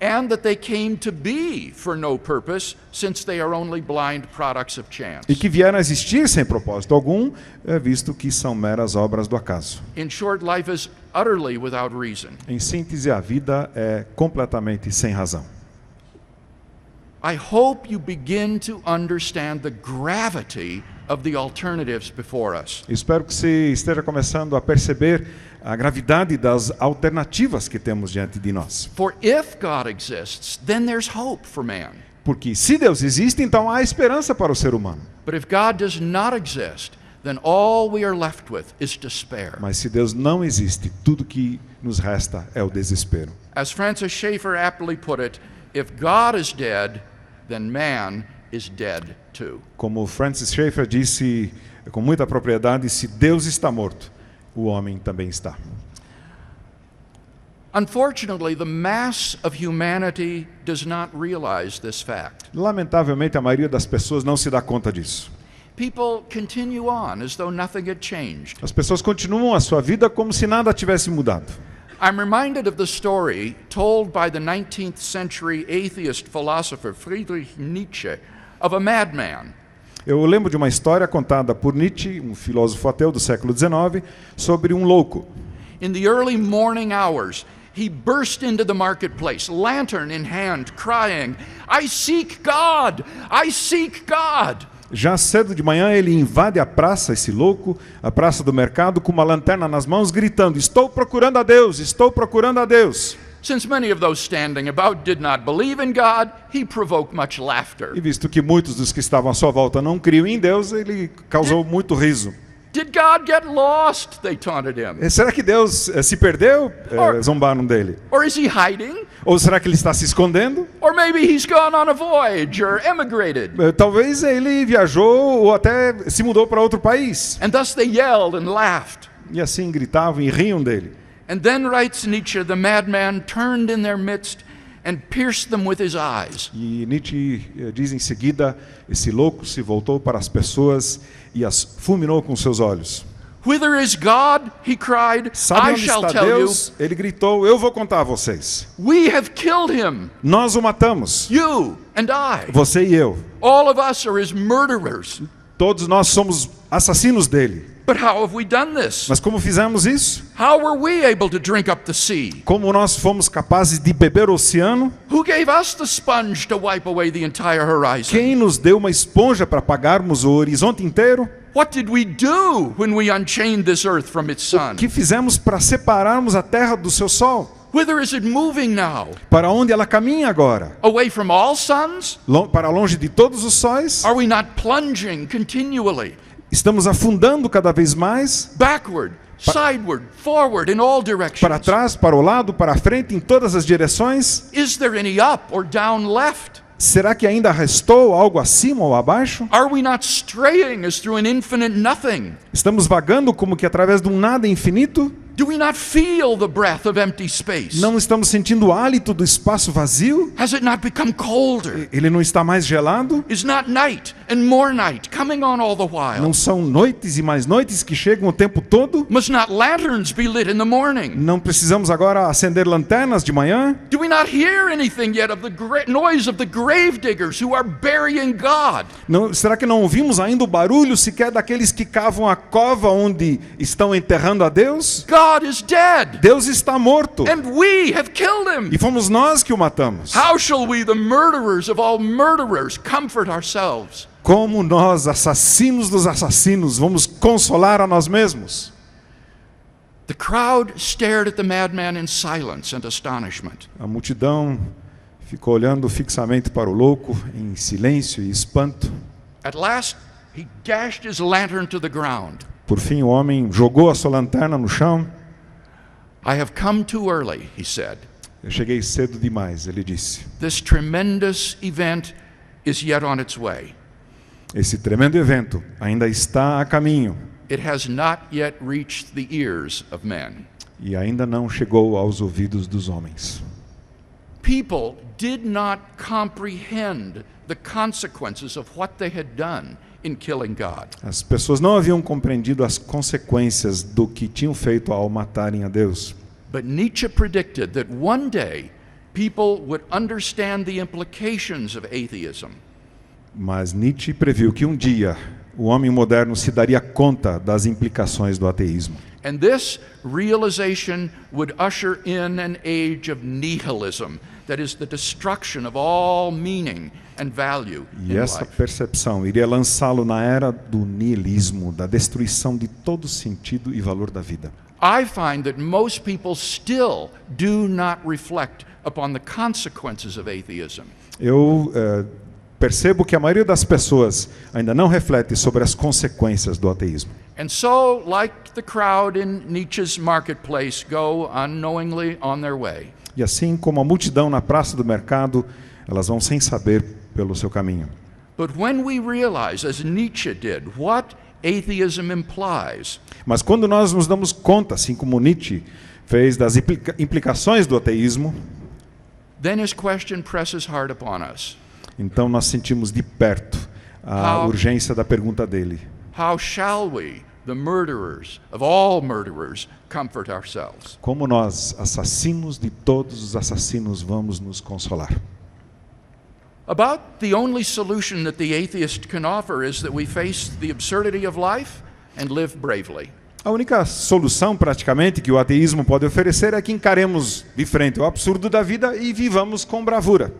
And that they came to be for no purpose, since they are only blind products of chance. E que vieram a existir sem propósito algum, visto que são meras obras do acaso. In short, life is utterly without reason. Em síntese, a vida é completamente sem razão. I hope you begin to understand the gravity of the alternatives before us. Espero que você esteja começando a perceber a gravidade das alternativas que temos diante de nós. For if God exists, then there's hope for man. Porque se Deus existe, então há esperança para o ser humano. But if God does not exist, then all we are left with is despair. Mas se Deus não existe, tudo que nos resta é o desespero. As Francis Schaeffer aptly put it, if God is dead, then man is dead too. Como Francis Schaeffer disse com muita propriedade, se Deus está morto, o homem também está. Unfortunately, the mass of humanity does not realize this fact. Lamentavelmente, a maioria das pessoas não se dá conta disso. People continue on as though nothing had changed. As pessoas continuam a sua vida como se nada tivesse mudado. I'm reminded of the story told by the 19th century atheist philosopher Friedrich Nietzsche of a madman. Eu lembro de uma história contada por Nietzsche, um filósofo ateu do século XIX, sobre um louco. In the early morning hours, he burst into the marketplace, lantern in hand, crying, "I seek God! I seek God!" Já cedo de manhã ele invade a praça, esse louco, a praça do mercado, com uma lanterna nas mãos, gritando: "Estou procurando a Deus! Estou procurando a Deus!" Since many of those standing about did not believe in God, he provoked much laughter. E visto que muitos dos que estavam à sua volta não criam em Deus, ele causou muito riso. Did God get lost? They taunted him. Será que Deus se perdeu? Zombaram dele. Or is he hiding? Ou será que ele está se escondendo? Or maybe he's gone on a voyage or emigrated. Talvez ele viajou ou até se mudou para outro país. And thus they yelled and laughed. E assim gritavam e riam dele. And then, writes Nietzsche, the madman turned in their midst and pierced them with his eyes. E Nietzsche diz em seguida, esse louco se voltou para as pessoas e as fulminou com seus olhos. Whither is God? He cried. Sabe I onde shall está tell Deus? Ele gritou, eu vou contar a vocês. you. We have killed him. Nós o matamos, You and I. você e eu. All of us are his murderers. Todos nós somos assassinos dele. But how have we done this? Mas como fizemos isso? How were we able to drink up the sea? Como nós fomos capazes de beber o oceano? Who gave us the sponge to wipe away the entire horizon? Quem nos deu uma esponja para apagarmos o horizonte inteiro? What did we do when we unchained this earth from its sun? O que fizemos para separarmos a terra do seu sol? Whither is it moving now? Para onde ela caminha agora? Away from all suns? Para longe de todos os sóis? Are we not plunging continually? Estamos afundando cada vez mais? Backward, sideward, forward, in all directions. Para trás, para o lado, para a frente, em todas as direções? Is there any up or down left? Será que ainda restou algo acima ou abaixo? Are we not straying as through an infinite nothing? Estamos vagando como que através de um nada infinito? Do we not feel the breath of empty space? Não estamos sentindo o hálito do espaço vazio? Has it not become colder? Ele não está mais gelado? Is not night and more night coming on all the while? Não são noites e mais noites que chegam o tempo todo? Must not lanterns be lit in the morning? Não precisamos agora acender lanternas de manhã? Do we not hear anything yet of the noise of the grave diggers who are burying God? Não, será que não ouvimos ainda o barulho sequer daqueles que cavam a cova onde estão enterrando a Deus? God is dead. Deus está morto. And we have killed him. E fomos nós que o matamos. How shall we, the murderers of all murderers, comfort ourselves? Como nós, assassinos dos assassinos, vamos consolar a nós mesmos? The crowd stared at the madman in silence and astonishment. A multidão ficou olhando fixamente para o louco em silêncio e espanto. At last, he dashed his lantern to the ground. Por fim, o homem jogou a sua lanterna no chão. I have come too early, he said. Eu cheguei cedo demais, ele disse. This tremendous event is yet on its way. Esse tremendo evento ainda está a caminho. It has not yet reached the ears of men. E ainda não chegou aos ouvidos dos homens. People did not comprehend the consequences of what they had done in killing God. As pessoas não haviam compreendido as consequências do que tinham feito ao matarem a Deus. But Nietzsche predicted that one day people would understand the implications of atheism. Mas Nietzsche previu que um dia o homem moderno se daria conta das implicações do ateísmo. And this realization would usher in an age of nihilism, that is the destruction of all meaning and value E in essa life. percepção iria lançá-lo na era do niilismo, da destruição de todo sentido e valor da vida. I find that most people still do not reflect upon the consequences of atheism. Eu percebo que a maioria das pessoas ainda não reflete sobre as consequências do ateísmo. And so, like the crowd in Nietzsche's marketplace, go unknowingly on their way. E assim como a multidão na praça do mercado, elas vão sem saber pelo seu caminho. But when we realize, as Nietzsche did, what atheism implies, Mas quando nós nos damos conta, assim como Nietzsche fez, das implicações do ateísmo, then his question presses hard upon us. então nós sentimos de perto a urgência da pergunta dele. How shall we, the murderers of all murderers, comfort ourselves? Como nós, assassinos de todos os assassinos, vamos nos consolar? About the only solution that the atheist can offer is that we face the absurdity of life and live bravely. A única solução, praticamente, que o ateísmo pode oferecer é que encaremos de frente o absurdo da vida e vivamos com bravura.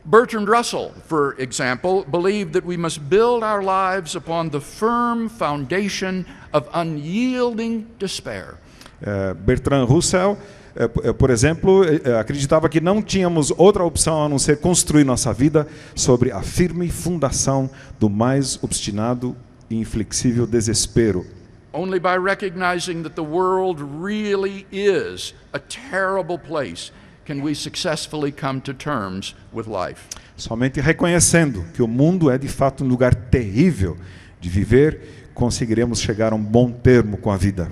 Bertrand Russell, for example, believed that we must build our lives upon the firm foundation of unyielding despair. Bertrand Russell, por exemplo, acreditava que não tínhamos outra opção a não ser construir nossa vida sobre a firme fundação do mais obstinado e inflexível desespero. Only by recognizing that the world really is a terrible place can we successfully come to terms with life. Somente reconhecendo que o mundo é de fato um lugar terrível de viver, conseguiremos chegar a um bom termo com a vida.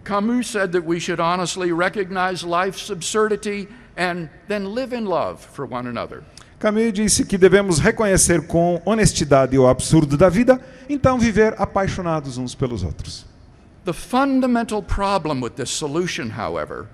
Camus said that we should honestly recognize life's absurdity and then live in love for one another. Camus disse que devemos reconhecer com honestidade o absurdo da vida, então viver apaixonados uns pelos outros. The fundamental problem with this solution, however,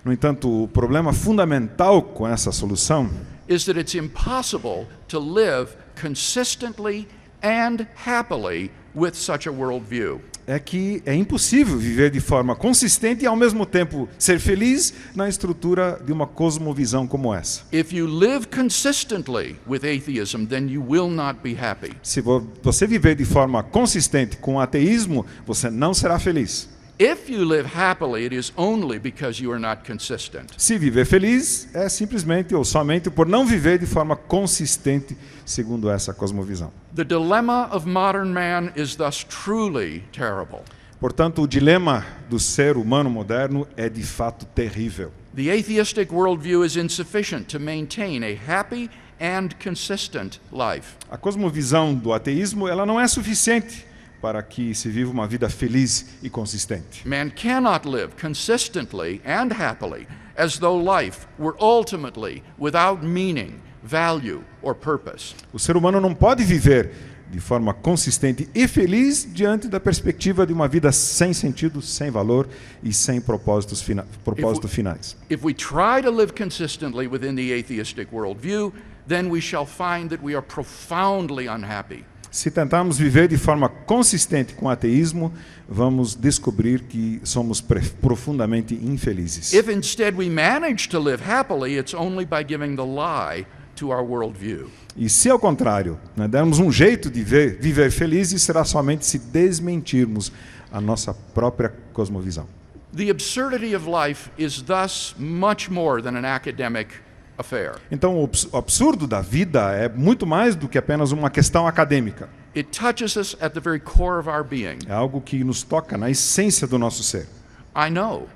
no entanto, o problema fundamental com essa solução is that it's impossible to live consistently and happily with such a worldview. É que é impossível viver de forma consistente e ao mesmo tempo ser feliz na estrutura de uma cosmovisão como essa. If you live consistently with atheism, then you will not be happy. Se você viver de forma consistente com o ateísmo, você não será feliz. If you live happily, it is only because you are not consistent. Se viver feliz, é simplesmente ou somente por não viver de forma consistente segundo essa cosmovisão. The dilemma of modern man is thus truly terrible. Portanto, o dilema do ser humano moderno é de fato terrível. The atheistic worldview is insufficient to maintain a happy and consistent life. A cosmovisão do ateísmo, ela não é suficiente para que se viva uma vida feliz e consistente. Man cannot live consistently and happily as though life were ultimately without meaning, value, or purpose. O ser humano não pode viver de forma consistente e feliz diante da perspectiva de uma vida sem sentido, sem valor e sem propósitos finais. If we try to live consistently within the atheistic worldview, then we shall find that we are profoundly unhappy. Se tentarmos viver de forma consistente com o ateísmo, vamos descobrir que somos profundamente infelizes. If instead we manage to live happily, it's only by giving the lie to our worldview. E se ao contrário, dermos um jeito de viver felizes, será somente se desmentirmos a nossa própria cosmovisão. The absurdity of life is thus much more than an academic affair. Então, o absurdo da vida é muito mais do que apenas uma questão acadêmica. It touches us at the very core of our being. É algo que nos toca na essência do nosso ser. I know.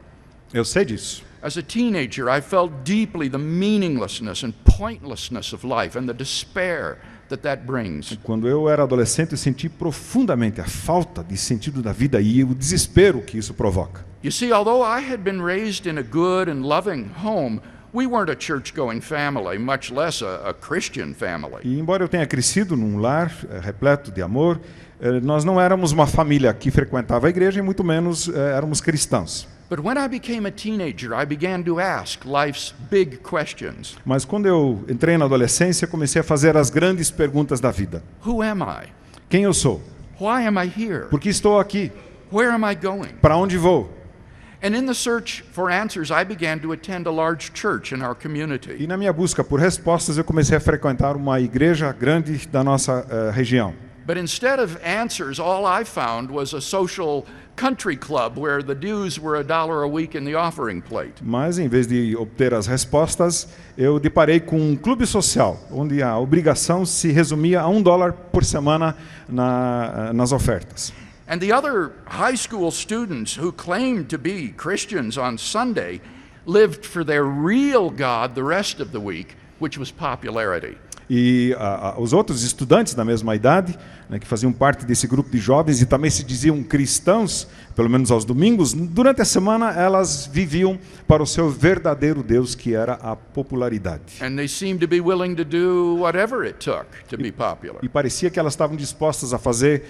Eu sei disso. As a teenager, I felt deeply the meaninglessness and pointlessness of life and the despair that brings. Quando eu era adolescente, eu senti profundamente a falta de sentido da vida e o desespero que isso provoca. You see, although I had been raised in a good and loving home, we weren't a church-going family, much less a Christian family. E embora eu tenha crescido num lar repleto de amor, nós não éramos uma família que frequentava a igreja e muito menos éramos cristãos. But when I became a teenager, I began to ask life's big questions. Mas quando eu entrei na adolescência, comecei a fazer as grandes perguntas da vida. Who am I? Quem eu sou? Why am I here? Por que estou aqui? Where am I going? Para onde vou? And in the search for answers, I began to attend a large church in our community. E na minha busca por respostas, eu comecei a frequentar uma igreja grande da nossa região. But instead of answers, all I found was a social country club where the dues were $1 a week in the offering plate. Mas em vez de obter as respostas, eu deparei com um clube social, onde a obrigação se resumia a $1 por semana nas ofertas. And the other high school students who claimed to be Christians on Sunday lived for their real God the rest of the week, which was popularity. E os outros estudantes da mesma idade, que faziam parte desse grupo de jovens e também se diziam cristãos, pelo menos aos domingos, durante a semana elas viviam para o seu verdadeiro Deus, que era a popularidade. And they seemed to be willing to do whatever it took to be popular. E parecia que elas estavam dispostas a fazer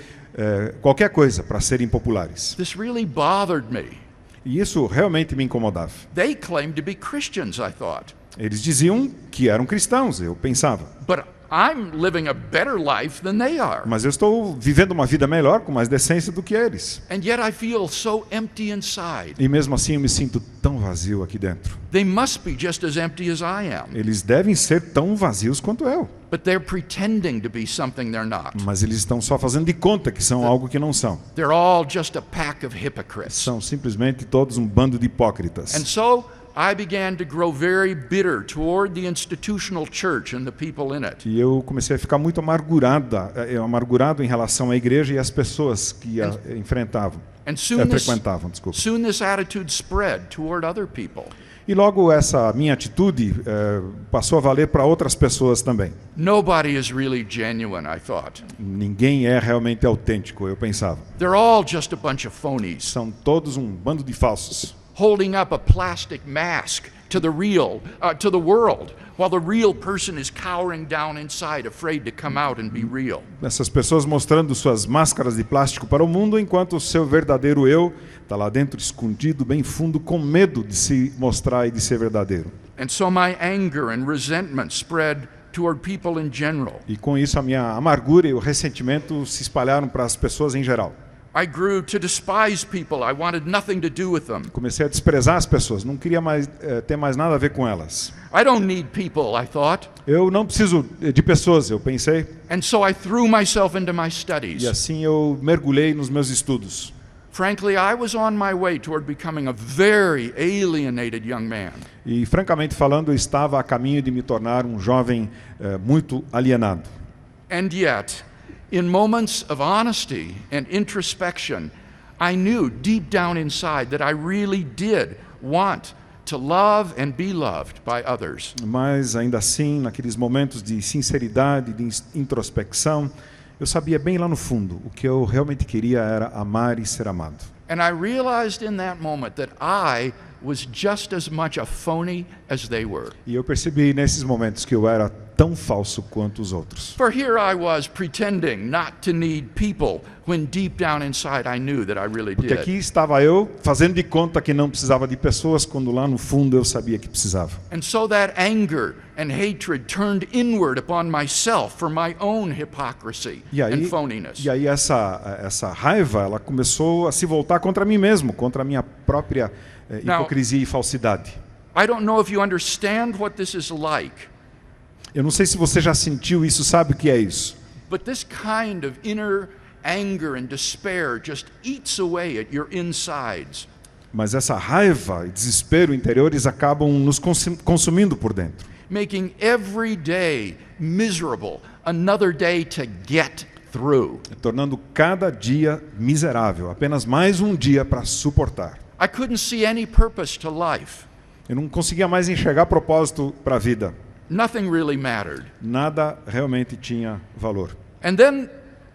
qualquer coisa para serem populares. This really bothered me. E isso realmente me incomodava. They claimed to be Christians, I thought. Eles diziam que eram cristãos, eu pensava. But I'm living a better life than they are. Mas eu estou vivendo uma vida melhor, com mais decência do que eles. And yet I feel so empty inside. E mesmo assim eu me sinto tão vazio aqui dentro. They must be just as empty as I am. Eles devem ser tão vazios quanto eu. But they're pretending to be something they're not. Mas eles estão só fazendo de conta que são algo que não são. They're all just a pack of hypocrites. São simplesmente todos um bando de hipócritas. And so I began to grow very bitter toward the institutional church and the people in it. E eu comecei a ficar muito amargurado em relação à igreja e às pessoas que a enfrentavam, frequentavam, desculpa. Soon this attitude spread toward other people. E logo essa minha atitude passou a valer para outras pessoas também. Nobody is really genuine, I thought. Ninguém é realmente autêntico, eu pensava. They're all just a bunch of phonies. São todos um bando de falsos. Holding up a plastic mask to the world, while the real person is cowering down inside, afraid to come out and be real. Essas pessoas mostrando suas máscaras de plástico para o mundo, enquanto o seu verdadeiro eu está lá dentro, escondido, bem fundo, com medo de se mostrar e de ser verdadeiro. And so my anger and resentment spread toward people in general. E com isso a minha amargura e o ressentimento se espalharam para as pessoas em geral. I grew to despise people. I wanted nothing to do with them. Comecei a desprezar as pessoas, não queria mais ter mais nada a ver com elas. I don't need people, I thought. Eu não preciso de pessoas, eu pensei. And so I threw myself into my studies. E assim eu mergulhei nos meus estudos. Frankly, I was on my way toward becoming a very alienated young man. E francamente falando, eu estava a caminho de me tornar um jovem muito alienado. And yet, in moments of honesty and introspection, I knew deep down inside that I really did want to love and be loved by others. Mas ainda assim, naqueles momentos de sinceridade, de introspecção, Eu sabia bem lá no fundo, o que eu realmente queria era amar e ser amado. And I realized in that moment that I was just as much a phony as they were. E eu percebi nesses momentos que eu era tão falso quanto os outros. For here I was pretending not to need people when deep down inside I knew that I really Porque did. aqui estava eu fazendo de conta que não precisava de pessoas, quando lá no fundo eu sabia que precisava. And so that anger and hatred turned inward upon myself for my own hypocrisy and phoniness. E aí essa raiva, ela começou a se voltar contra mim mesmo, contra a minha própria hipocrisia e falsidade. I don't know if you understand what this is like. Eu não sei se você já sentiu isso, sabe o que é isso? But this kind of inner anger and despair just eats away at your insides. Mas essa raiva e desespero interiores acabam nos consumindo por dentro. Making every day miserable, another day to get through. Tornando cada dia miserável, apenas mais um dia para suportar. I couldn't see any purpose to life. Eu não conseguia mais enxergar propósito para a vida. Nothing really mattered. Nada realmente tinha valor. And then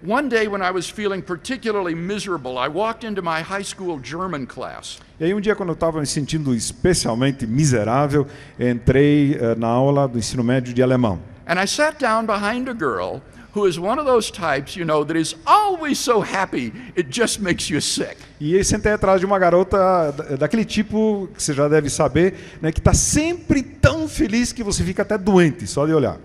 one day when I was feeling particularly miserable, I walked into my high school German class. E aí um dia, quando eu estava me sentindo especialmente miserável, entrei na aula do ensino médio de alemão. And I sat down behind a girl who is one of those types, you know, that is always so happy it just makes you sick. E aí sentei atrás de uma garota daquele tipo que você já deve saber, né, que está sempre tão feliz que você fica até doente só de olhar.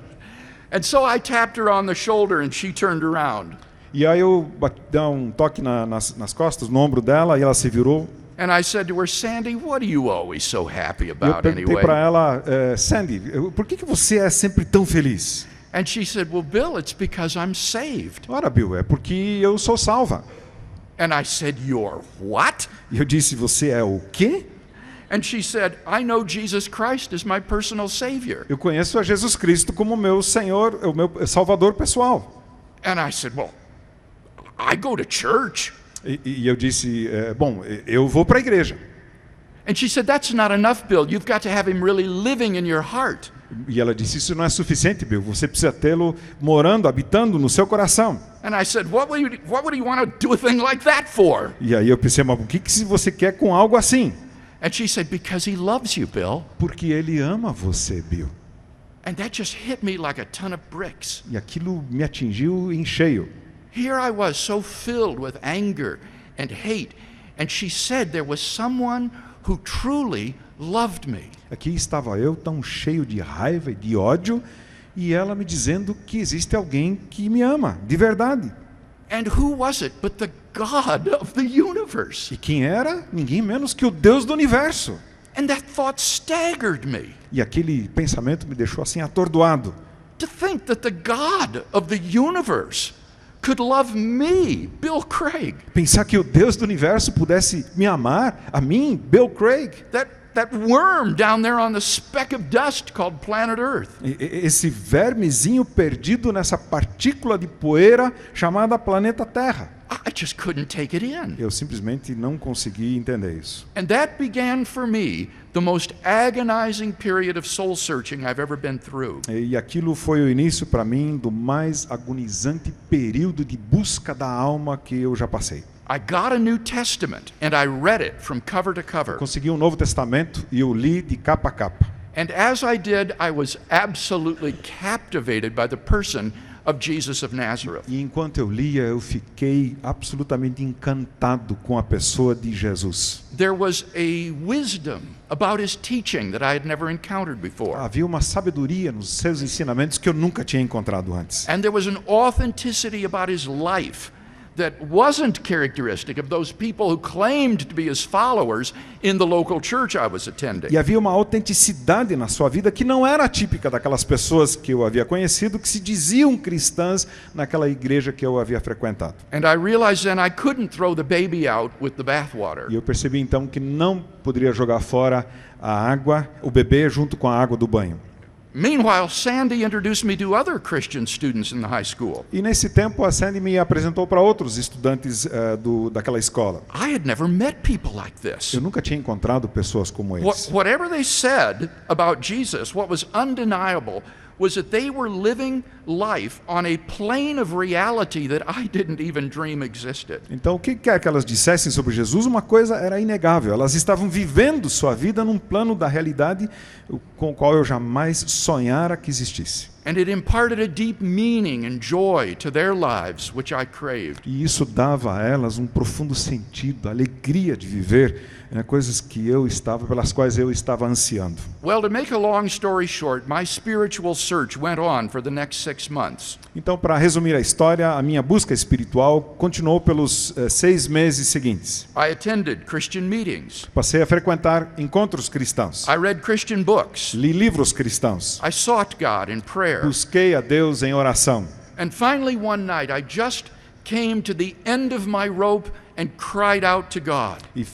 And so I tapped her on the shoulder and she turned around. E aí eu dei um toque nas costas, no ombro dela, e ela se virou. And I said to her, Sandy, what are you always so happy Eu about perguntei anyway? para ela, Sandy, por que você é sempre tão feliz? And she said, well, Bill, it's because I'm saved. Ora, Bill, é porque eu sou salva. And I said, you're what? E eu disse, você é o quê? And she said, I know Jesus Christ is my personal savior. Eu conheço a Jesus Cristo como meu Senhor, o meu Salvador pessoal. And I said, well, I go to church. E eu disse, bom, eu vou para a igreja. And she said, that's not enough, Bill. You've got to have him really living in your heart. E ela disse, isso não é suficiente, Bill. Você precisa tê-lo morando, habitando no seu coração. And I said, what would he want to do a thing like that for? E aí eu pensei, mas o que você quer com algo assim? And she said, because he loves you, Bill. Porque ele ama você, Bill. And that just hit me like a ton of bricks. E aquilo me atingiu em cheio. Here I was so filled with anger and hate. And she said there was someone who truly loved me. Aqui estava eu tão cheio de raiva e de ódio, e ela me dizendo que existe alguém que me ama, de verdade. And who was it but the God of the universe? E quem era? Ninguém menos que o Deus do universo. And that thought staggered me. E aquele pensamento me deixou assim atordoado. To think that the God of the universe could love me, Bill Craig. Pensar que o Deus do universo pudesse me amar, a mim, Bill Craig. That worm down there on the speck of dust called planet Earth. Esse vermezinho perdido nessa partícula de poeira chamada planeta Terra. I just couldn't take it in. Eu simplesmente não consegui entender isso. And that began for me the most agonizing period of soul searching I've ever been through. E aquilo foi o início para mim do mais agonizante período de busca da alma que eu já passei. I got a New Testament and I read it from cover to cover. Consegui um Novo Testamento e eu li de capa a capa. And as I did, I was absolutely captivated by the person of Jesus of Nazareth. E enquanto eu lia, eu fiquei absolutamente encantado com a pessoa de Jesus. There was a wisdom about his teaching that I had never encountered before. Havia uma sabedoria nos seus ensinamentos que eu nunca tinha encontrado antes. And there was an authenticity about his life that wasn't characteristic of those people who claimed to be his followers in the local church I was attending. E havia uma autenticidade na sua vida que não era típica daquelas pessoas que eu havia conhecido, que se diziam cristãs naquela igreja que eu havia frequentado. And I realized then I couldn't throw the baby out with the bathwater. E eu percebi então que não poderia jogar fora a água, o bebê junto com a água do banho. Meanwhile, Sandy introduced me to other Christian students in the high school. E nesse tempo a Sandy me apresentou para outros estudantes daquela escola. I had never met people like this. Eu nunca tinha encontrado pessoas como eles. Whatever they said about Jesus, what was undeniable was that they were living life on a plane of reality that I didn't even dream existed. Então, o que quer que elas dissessem sobre Jesus, uma coisa era inegável. Elas estavam vivendo sua vida num plano da realidade com o qual eu jamais sonhara que existisse. And it imparted a deep meaning and joy to their lives, which I craved. E isso dava a elas um profundo sentido, alegria de viver, coisas pelas quais eu estava ansiando. Well, to make a long story short, my spiritual search went on for the next 6 months. Então, para resumir a história, a minha busca espiritual continuou pelos 6 meses seguintes. I attended Christian meetings. Passei a frequentar encontros cristãos. I read Christian books. Li livros cristãos. I sought God in prayer. Busquei a Deus em oração. And finally one night I just came to the end of my rope and cried out to God. E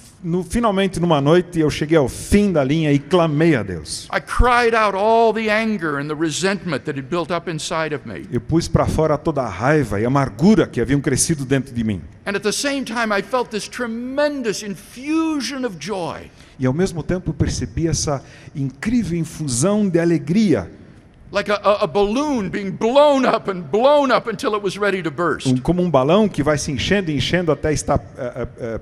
finalmente numa noite eu cheguei ao fim da linha e clamei a Deus. I cried out all the anger and the resentment that had built up inside of me. Eu pus para fora toda a raiva e amargura que haviam crescido dentro de mim. And at the same time I felt this tremendous infusion of joy. E ao mesmo tempo percebi essa incrível infusão de alegria. Like a balloon being blown up until it was ready to burst. Como um balão que vai se enchendo e enchendo até estar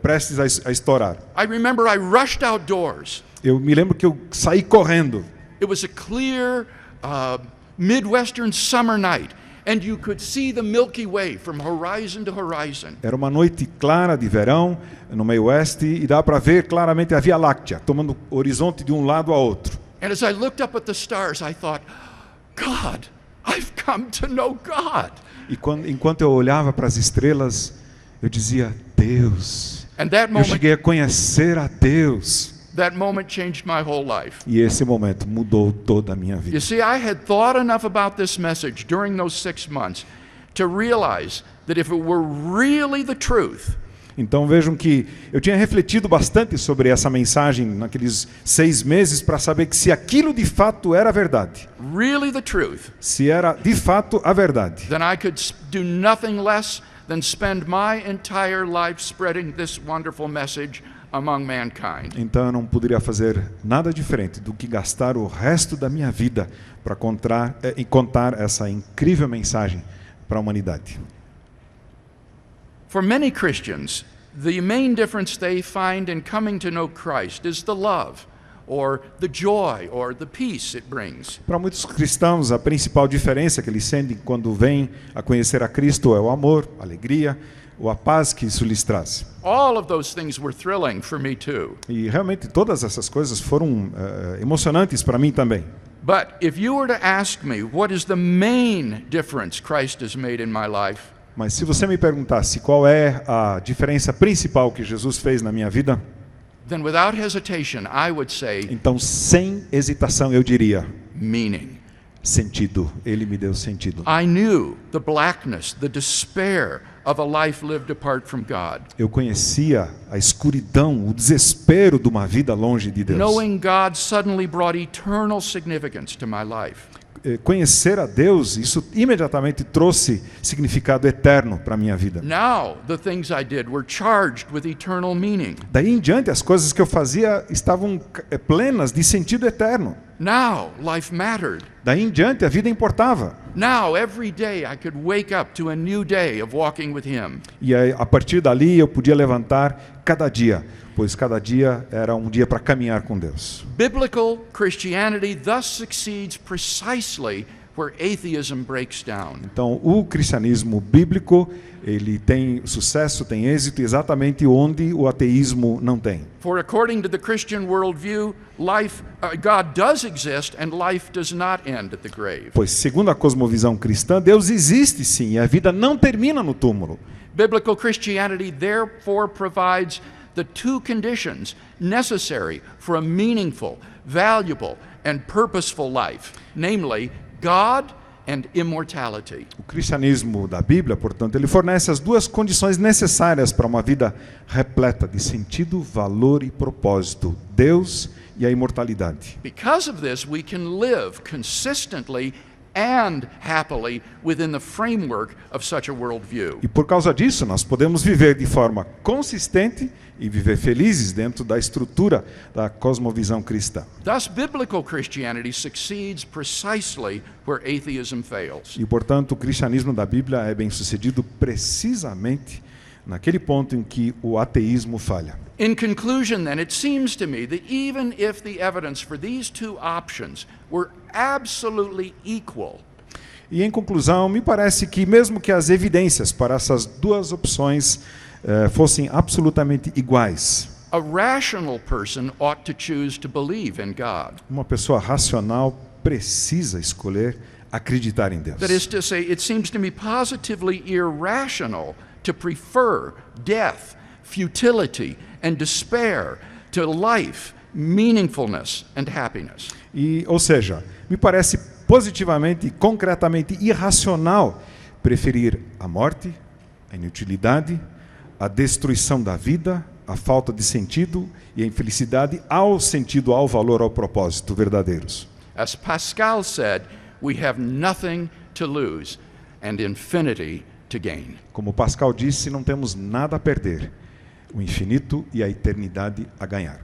prestes a estourar. I remember I rushed outdoors. Eu me lembro que eu saí correndo. It was a clear Midwestern summer night, and you could see the Milky Way from horizon to horizon. Era uma noite clara de verão no meio oeste e dá para ver claramente a Via Láctea, tomando o horizonte de um lado a outro. And as I looked up at the stars, I thought, God, I've come to know God. E enquanto eu olhava para as estrelas, eu dizia, Deus. Eu cheguei a conhecer a Deus. That moment changed my whole life. E esse momento mudou toda a minha vida. You see, I had thought enough about this message during those 6 months to realize that if it were really the truth, então vejam que eu tinha refletido bastante sobre essa mensagem naqueles 6 meses para saber que se aquilo de fato era verdade, really the truth, se era de fato a verdade, then I could do nothing less than spend my entire life spreading this wonderful message among mankind. Então eu não poderia fazer nada diferente do que gastar o resto da minha vida para contar essa incrível mensagem para a humanidade. For many Christians, the main difference they find in coming to know Christ is the love, or the joy, or the peace it brings. Para muitos cristãos, a principal diferença que eles sentem quando vêm a conhecer a Cristo é o amor, a alegria, ou a paz que isso lhes traz. All of those things were thrilling for me too. E realmente todas essas coisas foram emocionantes para mim também. But if you were to ask me what is the main difference Christ has made in my life, mas se você me perguntasse qual é a diferença principal que Jesus fez na minha vida, then without hesitation I would say, então sem hesitação eu diria, meaning. Sentido. Ele me deu sentido. I knew the blackness, the despair of a life lived apart from God. Eu conhecia a escuridão, o desespero de uma vida longe de Deus. Knowing God suddenly brought eternal significance to my life. Conhecer a Deus, isso imediatamente trouxe significado eterno para a minha vida. Now, the things I did were charged with eternal meaning. Daí em diante, as coisas que eu fazia estavam plenas de sentido eterno. Now, life mattered. Daí em diante, a vida importava. Now, every day I could wake up to a new day of walking with Him. E a partir dali eu podia levantar cada dia, pois cada dia era um dia para caminhar com Deus. Biblical Christianity thus succeeds precisely where atheism breaks down. Então, o cristianismo bíblico, ele tem sucesso, tem êxito exatamente onde o ateísmo não tem. For according to the Christian worldview, God does exist and life does not end at the grave. Pois segundo a cosmovisão cristã, Deus existe sim, e a vida não termina no túmulo. Biblical Christianity therefore provides the two conditions necessary for a meaningful, valuable, and purposeful life, namely God and immortality. O cristianismo da Bíblia, portanto, ele fornece as duas condições necessárias para uma vida repleta de sentido, valor e propósito: Deus e a imortalidade. Because of this, we can live consistently and happily within the framework of such a worldview. E por causa disso, nós podemos viver de forma consistente e viver felizes dentro da estrutura da cosmovisão cristã. Thus, biblical Christianity succeeds precisely where atheism fails. E, portanto, o cristianismo da Bíblia é bem-sucedido precisamente naquele ponto em que o ateísmo falha. In conclusion, then, it seems to me that even if the evidence for these two options were absolutely equal, E, em conclusão, me parece que mesmo que as evidências para essas duas opções fossem absolutamente iguais, a rational person ought to choose to believe in God. uma pessoa racional precisa escolher acreditar em Deus. That is to say, it seems to me positively irrational to prefer death, futility, and despair to life, meaningfulness, and happiness. Ou seja, me parece positivamente e concretamente irracional preferir a morte, a inutilidade, a destruição da vida, a falta de sentido e a infelicidade ao sentido, ao valor, ao propósito verdadeiros. As Pascal said, we have nothing to lose and infinity to gain. Como Pascal disse, não temos nada a perder, o infinito e a eternidade a ganhar.